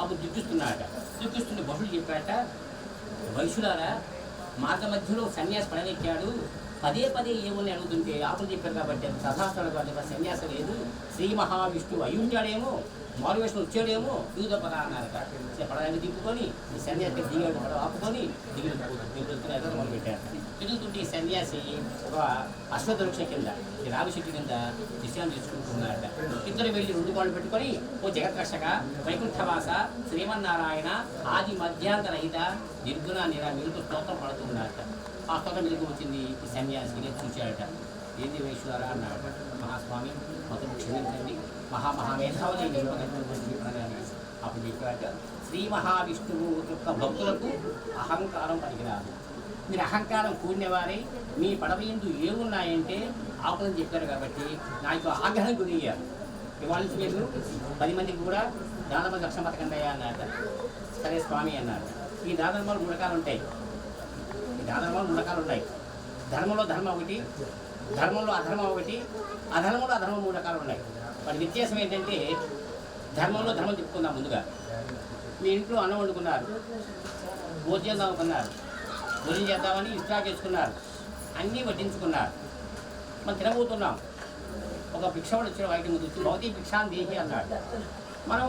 అప్పుడు దుఃఖిస్తున్నాడట. దుఃఖిస్తుంటే బహుళు చెప్పాట, వైశ్యులారా మార్గ మధ్యలో సన్యాసి పడనెక్కాడు, పదే ఏమని అడుగుతుంటే ఆకులు చెప్పారు కాబట్టి సదాస్థాడు కాబట్టి సన్యాసం లేదు, శ్రీ మహావిష్ణువు అయి ఉంటాడేమో, మారువేషం వచ్చాడేమో దిగుద పద అన్నారట. పడడానికి దిప్పుకొని ఈ సన్యాసి దిగాడు, పడవ ఆపుకొని దిగులు మొదలుపెట్టారు. తిరుగుతుంటే ఈ సన్యాసి ఒక అశ్వదవృక్ష కింద ఈ రావి చెట్టు కింద విషయాన్ని తీసుకుంటున్నారట. ఇద్దరు వెళ్ళి 2 కాళ్ళు పెట్టుకొని ఓ జగత్రక్షక వైకుంఠవాస శ్రీమన్నారాయణ ఆది మధ్యాంతరహిత నిర్గుణ నిరామిలకు స్తోత్రం పడుతున్నారట. ఆ స్తోత్రం వెలుగు వచ్చింది. ఈ సన్యాసిని చూశాడట. ఏంది వైశ్వరా అన్నాడట. మహాస్వామి మొత్తం క్షమించండి, మహామేధావులు అప్పుడు చెప్పాడట, శ్రీ మహావిష్ణువు యొక్క భక్తులకు అహంకారం పనికిరాదు. మీరు అహంకారం కూడినవారే మీ పడవ ఎందు ఏమున్నాయంటే ఆకులని చెప్పారు కాబట్టి నాకు ఆగ్రహం గురయ్యారు. ఇవాళ నుంచి మీరు 10 మందికి కూడా దాదాపు లక్ష బతకండియా అన్నారట. సరే స్వామి అన్నారు. ఈ దాదాపు 3 రకాలు ఉంటాయి. ఈ దాదాపు 3 రకాలు ఉంటాయి. ధర్మంలో ధర్మం ఒకటి, ధర్మంలో అధర్మం ఒకటి, అధర్మంలో అధర్మం 3 రకాలు ఉన్నాయి. వాటి వ్యత్యాసం ఏంటంటే ధర్మంలో ధర్మం చెప్పుకుందాం. ముందుగా మీ ఇంట్లో అన్నం వండుకున్నారు, భోజనం దాముకున్నారు, భోజనం చేద్దామని ఇష్టాలు చేసుకున్నారు, అన్నీ వడ్డించుకున్నారు. మనం తినబోతున్నాం. ఒక భిక్షవాడు వచ్చాడు, వాటి ముందు వచ్చి భౌతిక భిక్షాన్ని దేహి అన్నాడు. మనం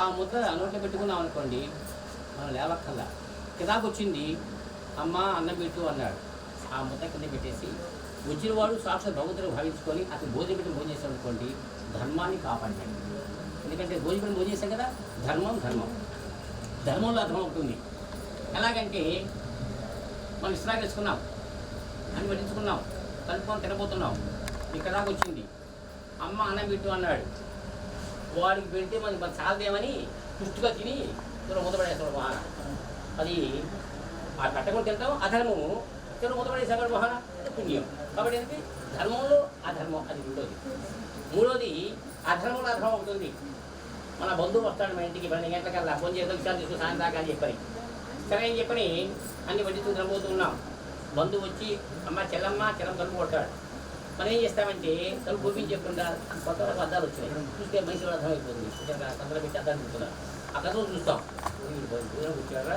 ఆ ముద్ద నోట్లో పెట్టుకున్నాం అనుకోండి, మనం లేవక్కల్లా. కిందాకు వచ్చింది, అమ్మ అన్నం పెట్టు అన్నాడు. ఆ ముద్ద కింద పెట్టేసి వచ్చిన వాడు సాక్షాత్ భగవంతుడు భావించుకొని అతను భోజనం పెట్టి భోజనం చేశాడు అనుకోండి, ధర్మాన్ని కాపాడినాడు. ఎందుకంటే భోజనం పెట్టి భోజనం చేశాం కదా, ధర్మంలో అధర్మం ఉంటుంది. ఎలాగంటే మనం ఇస్రాక్ వేసుకున్నాం, అన్ని పట్టించుకున్నాం, కలుపుకొని తినబోతున్నాం. ఇక్కడ దాకా వచ్చింది, అమ్మ అన్నం పెట్టు అన్నాడు. వాడికి పెడితే మనకి చాలదేమని పుష్టిగా తిని దూరం మూతపడేస్తాడు మహాన. అది ఆ పెట్టకుండా తింటాం అధర్మము, తిన మూతపడేసాడు మహాన పుణ్యం. కాబట్టి ఏంటి ధర్మంలో అధర్మం, అది రెండోది. మూడోది అధర్మంలో అధర్మం అవుతుంది. మన బంధువు వస్తాడు మా ఇంటికి 12 గంటలకల్లా ఫోన్ చేద్దాం విషయాలు తీసుకుని సాయంత్రం దాకా అని చెప్పని సరే అని చెప్పని అన్ని వడ్డీతో నిలబోతున్నాం. బంధువు వచ్చి అమ్మ చెల్లమ్మ తలుపు కొట్టాడు. మనం ఏం చేస్తామంటే తలుపు చూపించకుండా కొత్త అద్దాలు వచ్చినాయి చూస్తే మనిషి కూడా అర్థమైపోతుంది. కందలు పెట్టి అద్దాలు చూస్తున్నారు. ఆ కథలు చూస్తాం దూరం కూర్చోరా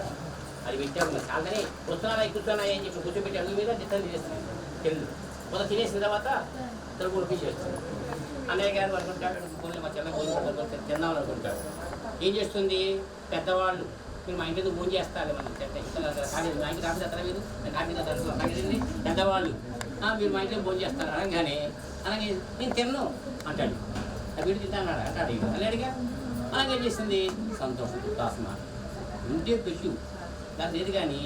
అది పెట్టాడు మరి కాదని కూర్చున్నాయి అని చెప్పి కూర్చోబెట్టి అడుగు మీద నిద్ర తినేస్తుంది. తెల్లు మొదట తినేసిన తర్వాత తలుపు ఒప్పించేస్తుంది. అన్నయ్య గారు అనుకుంటాడు కొన్ని మా చిన్న తిన్నాం అనుకుంటాడు. ఏం చేస్తుంది పెద్దవాళ్ళు మీరు మా ఇంటి భోజనం చేస్తారు మనం కానీ మా ఇంటి కాఫీ తెస్తారా మీరు కాఫీ తెస్తారు పెద్దవాళ్ళు మీరు మా ఇంట్లో భోజనం చేస్తారు అనగానే నేను తిన్ను అంటాడు. ఆ వీడు తింటాను అంటాడు అన్నాడుగా. అలాగే ఏం చేస్తుంది సంతోషం ఉత్సాహమా ఉంటే పెట్టు దాని లేదు కానీ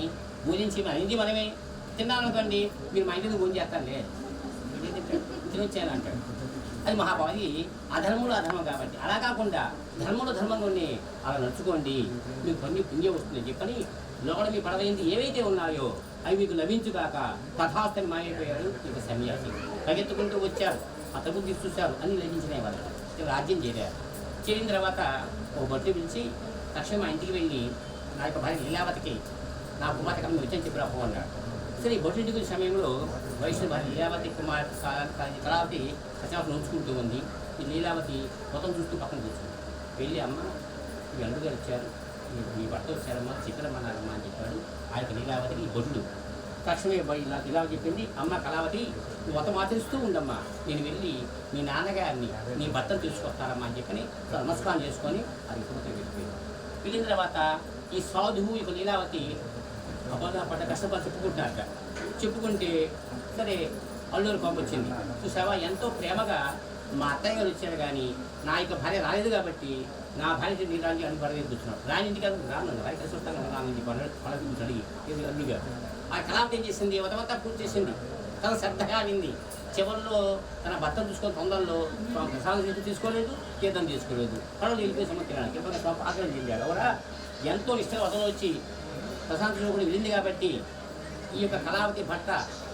భోజించి మన ఇంటి మనమే తిన్నాను అనుకోండి మీరు మా ఇంటికి భోజనం చేస్తారులే తినొచ్చాను అంటాడు. అది మహాభావి అధర్మంలో అధర్మం కాబట్టి అలా కాకుండా ధర్మంలో ధర్మంలోనే అలా నడుచుకోండి మీకు కొన్ని పుణ్యం వస్తుందని చెప్పని లోపల మీ పడవైంది ఏవైతే ఉన్నాయో అవి మీకు లభించుగాక తథాస్తని మాయైపోయాడు మీకు సన్యాసి. పరిగెత్తుకుంటూ వచ్చారు ఆ తప్పు తీసి చూశారు అన్ని లభించినాయి వాళ్ళు రాజ్యం చేరారు. చేరిన తర్వాత ఓ బట్టు పిలిచి తక్షణం మా ఇంటికి వెళ్ళి నా యొక్క భార్య లీలావతికి నా కుమార్తె కమ్మ వచ్చని చెప్పి రాపో అన్నాడు. సరే ఈ బొట్టింటికి సమయంలో వైష్ణవ భార్య లీలావతి కళావతి సత్యావతి నోచుకుంటూ ఉంది. ఈ లీలావతి మొత్తం చూస్తూ పక్కన కూర్చుంది. వెళ్ళి అమ్మ మీ అల్లుడు గారు వచ్చారు మీ భర్త వచ్చారమ్మా చిత్రమన్నారమ్మా అని చెప్పాడు. ఆ యొక్క లీలావతికి ఈ బొడ్డు తక్షణమే నాకు ఇలా చెప్పింది అమ్మ కళావతి నువ్వు మొత్తం ఆచరిస్తూ ఉండమ్మా నేను వెళ్ళి మీ నాన్నగారిని నీ భర్తను తీసుకొస్తారమ్మా అని చెప్పని నమస్కారం చేసుకొని అది కుటుంబం వెళ్ళిపోయింది. వెళ్ళిన తర్వాత ఈ సాధువు యొక్క లీలావతి అబ్బాగా పడ్డ కష్టపడి చెప్పుకుంటున్నారట. చెప్పుకుంటే సరే అల్లూరు పంపొచ్చింది. చూసావా ఎంతో ప్రేమగా మా అత్తయ్య గారు వచ్చారు కానీ నా యొక్క భార్య రాలేదు కాబట్టి నా భార్య నీ రాజు అని పడవేసి కూర్చున్నాడు. రానింటికి రాను రాయి కలిసి వస్తాను రానింటి పడవి కూర్చొని అల్లుగా ఆ కళావతి ఏం చేసింది వతవత పూర్తి చేసింది. తన శ్రద్ధగా వింది. చివరిలో తన భర్తను చూసుకొని తొందరలో ప్రసాదం తీసుకోలేదు తీర్థం తీసుకోలేదు. కళలు వెళ్ళిపోయి సమర్థించడానికి ఎప్పుడు ఆగ్రహం చెందాడు. ఎవరా ఎంతో ఇష్టంగా వదలు వచ్చి ప్రశాంతంలో కూడా వెళ్ళింది కాబట్టి ఈ యొక్క కళావతి భర్త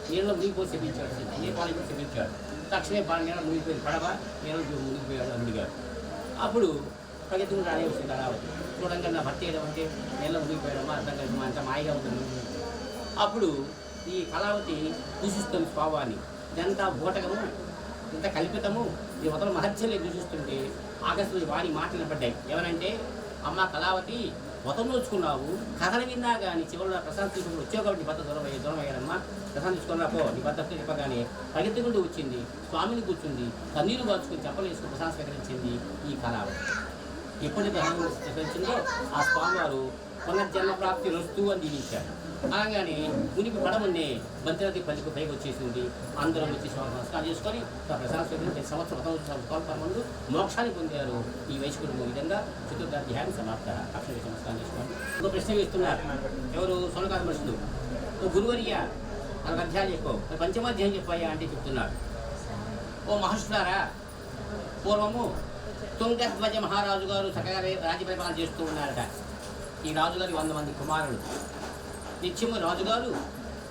నీళ్ళలో మునిగిపోయి చెప్పించాడు. ఏ పాలు చెప్పించాడు. తక్షణమే నీళ్ళ మునిగిపోయింది పడవ నీళ్ళ మునిగిపోయాడు అల్లుడిగారు. అప్పుడు పరిగెత్తుకుని రానే వచ్చింది కళావతి. చూడంగా నా భర్త ఏదో అంటే నీళ్ళ మునిగిపోయాడమ్మా అర్థం కాదు అంత మాయగా ఉంటుంది. అప్పుడు ఈ కళావతి దూషిస్తుంది స్వభావాన్ని. ఇదంతా భూటకము ఇంత కల్పితము ఈ మొదలు మహత్యలే దూషిస్తుంటే ఆకస్మిక వారి మాటలు పడ్డాయి. ఏమనంటే అమ్మ కళావతి మొత్తం నోచుకున్నావు కథలు విన్నా కానీ చివరిలో ప్రశాంత్ తీసుకుని వచ్చావు కాబట్టి నీ భర్త దూరం అయ్యాడమ్మా ప్రశాంత్ తీసుకుని రాపో నీ భర్త చెప్పగానే పరిగెత్తుకుంటూ వచ్చింది. స్వామిని కూర్చుంది కన్నీరు కాల్చుకుని చెప్పలు వేసుకుని ప్రశాంత్ స్వీకరించింది ఈ కళావతి. ఎప్పుడైతే స్వీకరించిందో ఆ స్వామివారు పునర్జన్మ ప్రాప్తి రస్తు అని దీవించారు. అలాగానే మునిపి పడమున్నే భద్రావతి పల్లికి పైకి వచ్చేసింది. అందరూ వచ్చి నమస్కారం చేసుకొని ప్రసాద స్వీకరించి సంవత్సరం ముందు మోక్షాన్ని పొందారు ఈ వైష్ణవుడు. ఈ విధంగా చతుర్థాధ్యాయం సమాప్త. అక్షర నమస్కారం చేసుకోండి. ఇంకో ప్రశ్న వేస్తున్నారు ఎవరు సోనకాద మనుషులు ఓ గురువర్య 4 అధ్యాయాలు చెప్పు పంచమాధ్యాయం చెప్పాయా అంటే చెప్తున్నారు. ఓ మహర్షులారా పూర్వము తుంగధ్వజ మహారాజు గారు చక్కగా రాజ్య పరిపాలన చేస్తూ ఉన్నారట. ఈ రాజుగారి 100 మంది కుమారులు. నిత్యము రాజుగారు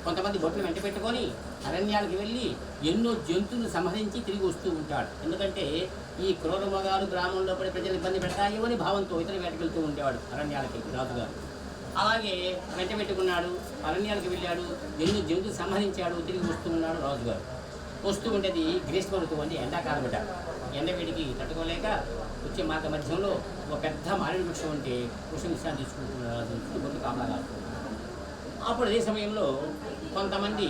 కొంతమంది బొట్టును వెంట పెట్టుకొని అరణ్యాలకు వెళ్ళి ఎన్నో జంతువులు సంహరించి తిరిగి వస్తూ ఉంటాడు. ఎందుకంటే ఈ క్రూరమగారు గ్రామంలో పడి ప్రజలు ఇబ్బంది పెడతాయో అని భావంతో ఇతర వేటకు వెళ్తూ ఉండేవాడు అరణ్యాలకి రాజుగారు. అలాగే వెంట పెట్టుకున్నాడు అరణ్యాలకు వెళ్ళాడు ఎన్నో జంతువులు సంహరించాడు తిరిగి వస్తూ ఉన్నాడు రాజుగారు. వస్తూ ఉండేది గ్రీష్మ ఋతువు అంటే ఎండాకాలం బిడ్డ. ఎండవేడికి తట్టుకోలేక వచ్చే మార్గ మధ్యంలో ఒక పెద్ద మారేడు వృక్షం ఉంటే వృక్షం విషయాన్ని తీసుకుంటున్నారు చుట్టుపక్కల కామలా. అప్పుడు అదే సమయంలో కొంతమంది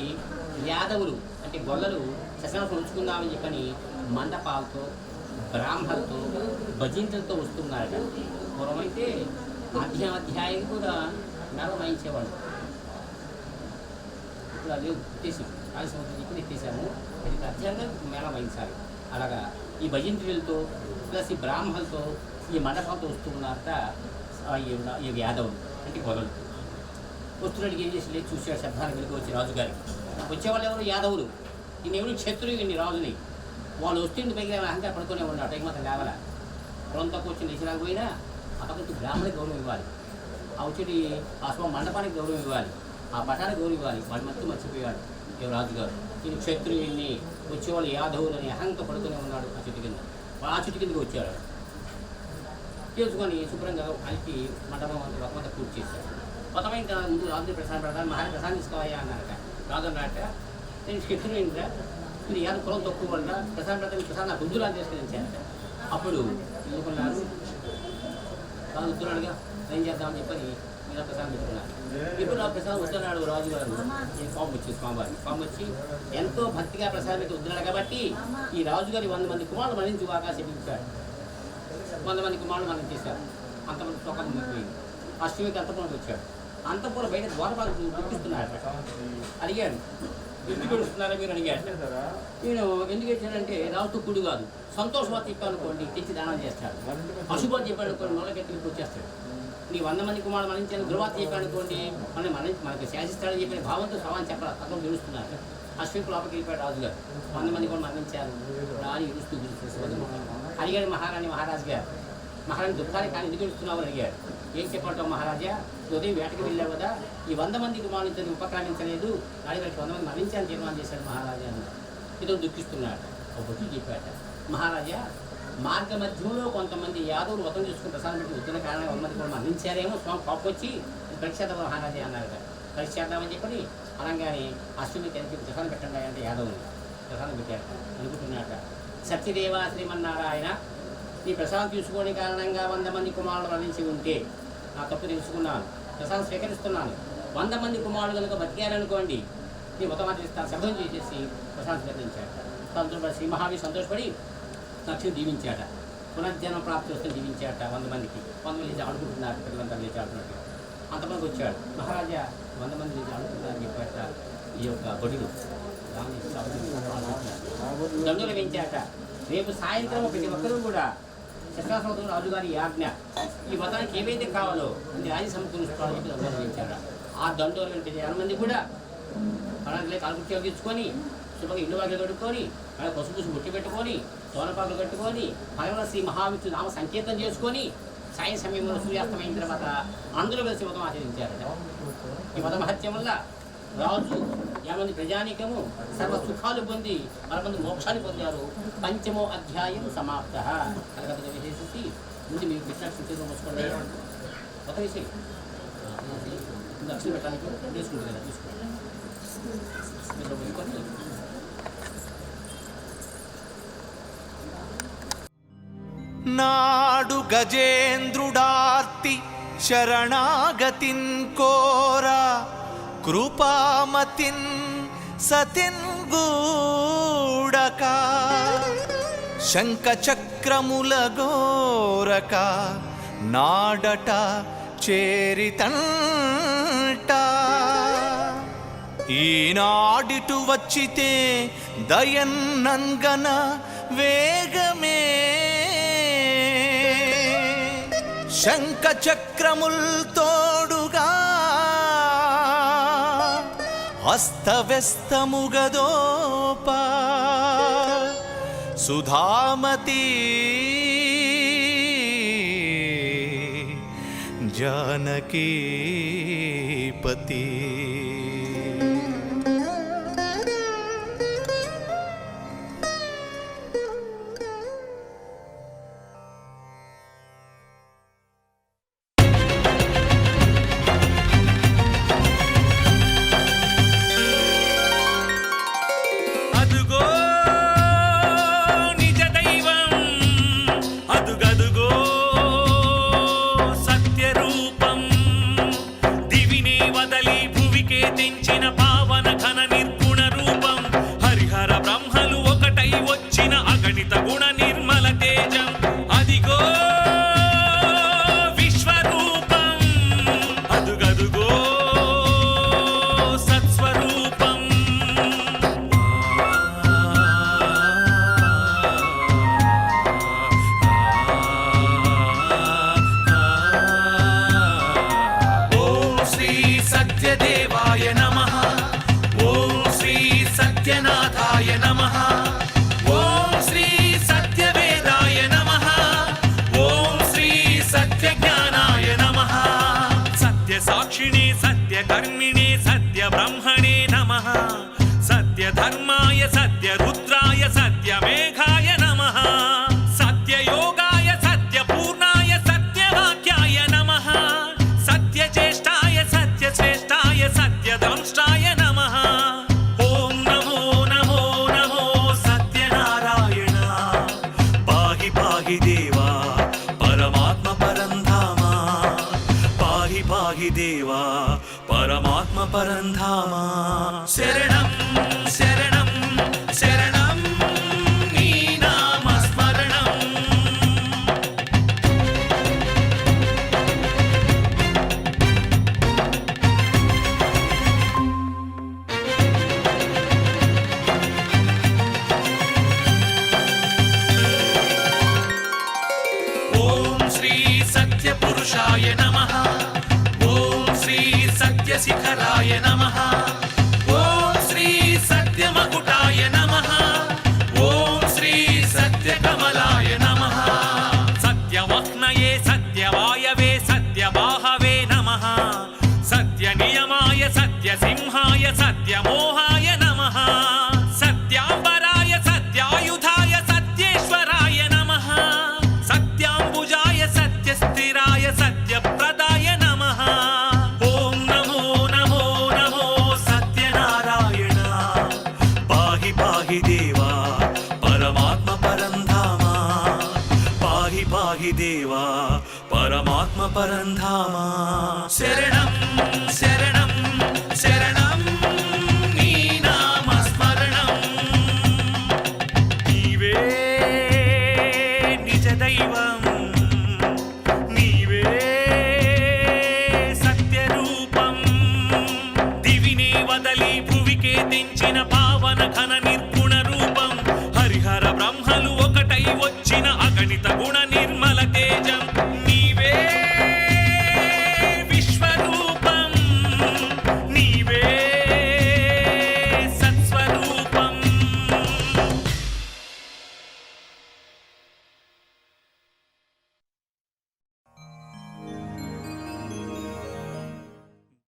యాదవులు అంటే గొల్లలు శశనం ఉంచుకుందామని చెప్పని మండపాలతో బ్రాహ్మణులతో భజింతలతో వస్తున్నారట. పూర్వమైతే అధ్యాయం కూడా నరవహించేవాడు. ఇప్పుడు అది ఎత్తేసాం కాళేశ్వరం ఇప్పుడు ఎత్తేసాము. అది అధ్యాయంగా మేళ వహించాలి. అలాగా ఈ భజింతులతో ప్లస్ ఈ బ్రాహ్మణులతో ఈ మండపాలతో వస్తున్నారట ఈ యాదవులు అంటే గొల్లలు. వస్తున్నట్టుగా ఏం చేసి లేదు చూసాడు శబ్దాన్ని వెనుక వచ్చి రాజుగారికి. వచ్చేవాళ్ళు ఎవరు యాదవులు. ఈయన ఎవరు క్షత్రులు ఇన్ని రాజుని వాళ్ళు వస్తుంది పైకి అహంకార పడుకునే ఉన్నాడు టైం మాత్రం లేవాల పొలం తక్కువ వచ్చింది ఇచ్చిరాకపోయినా అతనికి బ్రాహ్మణికి గౌరవం ఇవ్వాలి, ఆ వచ్చేటి ఆ మండపానికి గౌరవం ఇవ్వాలి, ఆ పటానికి గౌరవం ఇవ్వాలి. వాడి మొత్తం మర్చిపోయాడు రాజుగారు. ఈయన క్షత్రియుల్ని వచ్చేవాళ్ళు యాదవులని అహంక పడుతూనే ఉన్నాడు. ఆ చెట్టు కింద ఆ చెట్టు కిందకి వచ్చాడు. చేసుకొని శుభ్రంగా కలిపి మండపం అంతా మొత్తం పూర్తి చేశాడు. మొత్తమైన ముందు రాజు ప్రసాదం పెడతాను, మహారాజు ప్రసాదం తీసుకోవయ్యా అన్నారట. రాజు అన్నట్ట నేను క్షత్రియునిరా, మీరు యాదవ్ కులం తక్కువ వల్ల ప్రసాదం పెడతాను, ప్రసాదం నా బుద్ధులా చేసుకుని అప్పుడు ఎందుకున్నారు రాజు వస్తున్నాడుగా ఏం చేద్దామని చెప్పని మీరు ప్రసాదం పెట్టుకున్నారు. ఇప్పుడు ఆ ప్రసాదం వస్తున్నాడు రాజుగారు. ఫామ్ వచ్చి ఫామ్ వచ్చి ఎంతో భక్తిగా ప్రసాదం పెట్టి వస్తున్నాడు కాబట్టి ఈ రాజుగారి 100 మంది కుమారులు మరణించి ఆకాశం ఇచ్చాడు. 100 మంది కుమారులు మరణించేశారు. అంతమంది తొక్క ముగిపోయింది. అష్టమికి అంతపురం వచ్చాడు. అంతపురం బయట ద్వారపాలు గుర్తిస్తున్నాడు. అడిగాడు ఎందుకు గడుస్తున్నారా మీరు అడిగాడు. నేను ఎందుకు వచ్చానంటే రావుతూ కుడు కాదు, సంతోషవాత చెప్పానుకోండి తెచ్చి దానం చేస్తాడు, అశుభం చెప్పాడు అనుకోండి మొదలకెత్తికి వచ్చేస్తాడు. నీ 100 మంది కుమారులు మరణించాను ధృవాత చెప్పానుకోండి మనకి శాసిస్తాడని చెప్పిన భావంతో సవాన్ని చెప్పాలి. అతను తెలుస్తున్నారు. అశ్వికు లోపలికి వెళ్ళిపోయాడు రాజుగారు. 100 మంది కూడా మరణించారు రాని ఇరుస్తూ అడిగాడు మహారాజు గారు. మహారాజు దుఃఖాన్ని కానీ ఎందుకు ఇస్తున్నావు అని అడిగాడు. ఏం చెప్పంటావు మహారాజా, ఉదయం వేటకి వెళ్ళావు కదా, ఈ 100 మంది కుమారులు ఉపక్రమించలేదు, అడిగారికి 100 మంది మరణించాలని తీర్మానం చేశాడు మహారాజా అని. ఇతను దుఃఖిస్తున్నాడు. ఒక బొచ్చు చెప్పాట. మహారాజా మార్గ మధ్యంలో కొంతమంది యాదవులు వ్రతం చేసుకుని ప్రసాదం పెట్టి వద్దున్న కారణంగా 100 మంది కూడా మరణించారేమో స్వామి పాప వచ్చి పరీక్షేద్దాం మహారాజా అన్నారు కదా. పరీక్షేద్దామని చెప్పని అనగానే అశ్విని తెలిపి ప్రసాదం పెట్టండి అంటే యాదవుని ప్రసాదం పెట్టారు. అనుకుంటున్నాట సత్యదేవ శ్రీమన్నారాయణ, నీ ప్రసాదం తీసుకోని కారణంగా 100 మంది కుమారులు మరణించి ఉంటే నా తప్పు తెలుసుకున్నాను, ప్రసాదం స్వీకరిస్తున్నాను. 100 మంది కుమారులు కనుక బతికారనుకోండి నీ మొత్తమాత్రిస్తాను శబ్దం చేసేసి ప్రసాదం స్వీకరించాడు. సంతోషపడి శ్రీ మహావీరు సంతోషపడి లక్ష్మి దీవించాట. పునర్జన్మ ప్రాప్తి వస్తే దీవించాట. 100 మందికి 100 మంది లేచి ఆడుకుంటున్నారు, పిల్లలంతా లేచి ఆడుతున్నట్టు. అంతమందికి వచ్చాడు. మహారాజా 100 మంది లేచి ఆడుకుంటున్నారని చెప్పాట. ఈ యొక్క బడులు దండులు పెంచాట. రేపు సాయంత్రం ప్రతి ఒక్కరూ కూడా శస్త్రాస్త్రం రాజుగారి ఆజ్ఞ ఈ వ్రతానికి ఏవైతే కావాలో అది రాజు సమకూరుస్తామని చెప్పి దండోలు పెంచాడు. ఆ దండోలు పెంచే 50 మంది కూడా పడగలే కాలుకుర్చీలు తీసుకొని శుభ్రంగా ఇల్లు వాకిలు కట్టుకొని అలా పసుపు బుట్టి పెట్టుకొని తోనపాకులు కట్టుకొని పగల శ్రీ మహావిష్ణు నామ సంకీర్తన చేసుకొని సాయం సమయంలో సూర్యాస్తమైన తర్వాత అందరూ కలిసి వ్రతం ఆచరించారట. ఈ వ్రత మహత్యం వల్ల రాజు 50 మంది ప్రజానీకము సర్వ సుఖాలు పొంది 10 మంది మోక్షాలు పొందారు. 5వ అధ్యాయం సమాప్త. కలగతగా విశేషించి ముందు మీరు కృష్ణాక్షి మోసుకోండి. ఒక విషయం లక్ష్మి పెట్టడానికి తీసుకుంటుంది కదా, తీసుకోండి. నాడు గజేంద్రుడార్తి శరణాగతిన్ కోరా కృపామతిన్ సతిన్ గూడక శంఖ చక్రముల గోరక నాడట చేరితంట ఈనాడిటు వచ్చితే దయన్నంగన వేగమే శంఖ చక్రముల్ తోడుగా హస్తవ్యస్తముగదోపా సుధామతి జానకీపతి. సత్యనాథాయ నమః. ఓం శ్రీ సత్యధర్మాయ సత్యరుద్రాయ సత్యమేఘాయ నమః సత్యయోగాయ సత్యపూర్ణాయ సత్యవాక్యాయ నమః సత్యజ్యేష్ఠాయ సత్యశ్రేష్ఠాయ సత్యదంష్టాయ నమః ఓం నమో నమో నమో సత్యనారాయణ పాహి పాహి దేవా పరమాత్మ పరంధామ పాహి పాహి దేవా పరమాత్మ పరంధామ శరణం శరణం శరణం నీ నామస్మరణం ఓం శ్రీ సత్యపురుషాయ నమః ఓం శ్రీ సత్యశిఖరాయ నమః ఓం శ్రీ సత్యమకుటాయ నమః ఓం శ్రీ సత్యకమలాయ నమః సత్యవహ్నయే సత్యవాయవే సత్యబాహవే నమః సత్యనియమాయ సత్యసింహాయ సత్యమోహాయ నమః సత్యాంబరాయ సత్యాయుధాయ సత్యేశ్వరాయ నమః సత్యాంబుజాయ సత్యస్థిరాయ సత్యప్రదాయ నమః ఓం నమో నమో నమో సత్యనారాయణ పాహి పాహి దేవా పరమాత్మ పరంధామ పాహి పాహి దేవా పరమాత్మ పరంధామ శరణం శరణం శరణం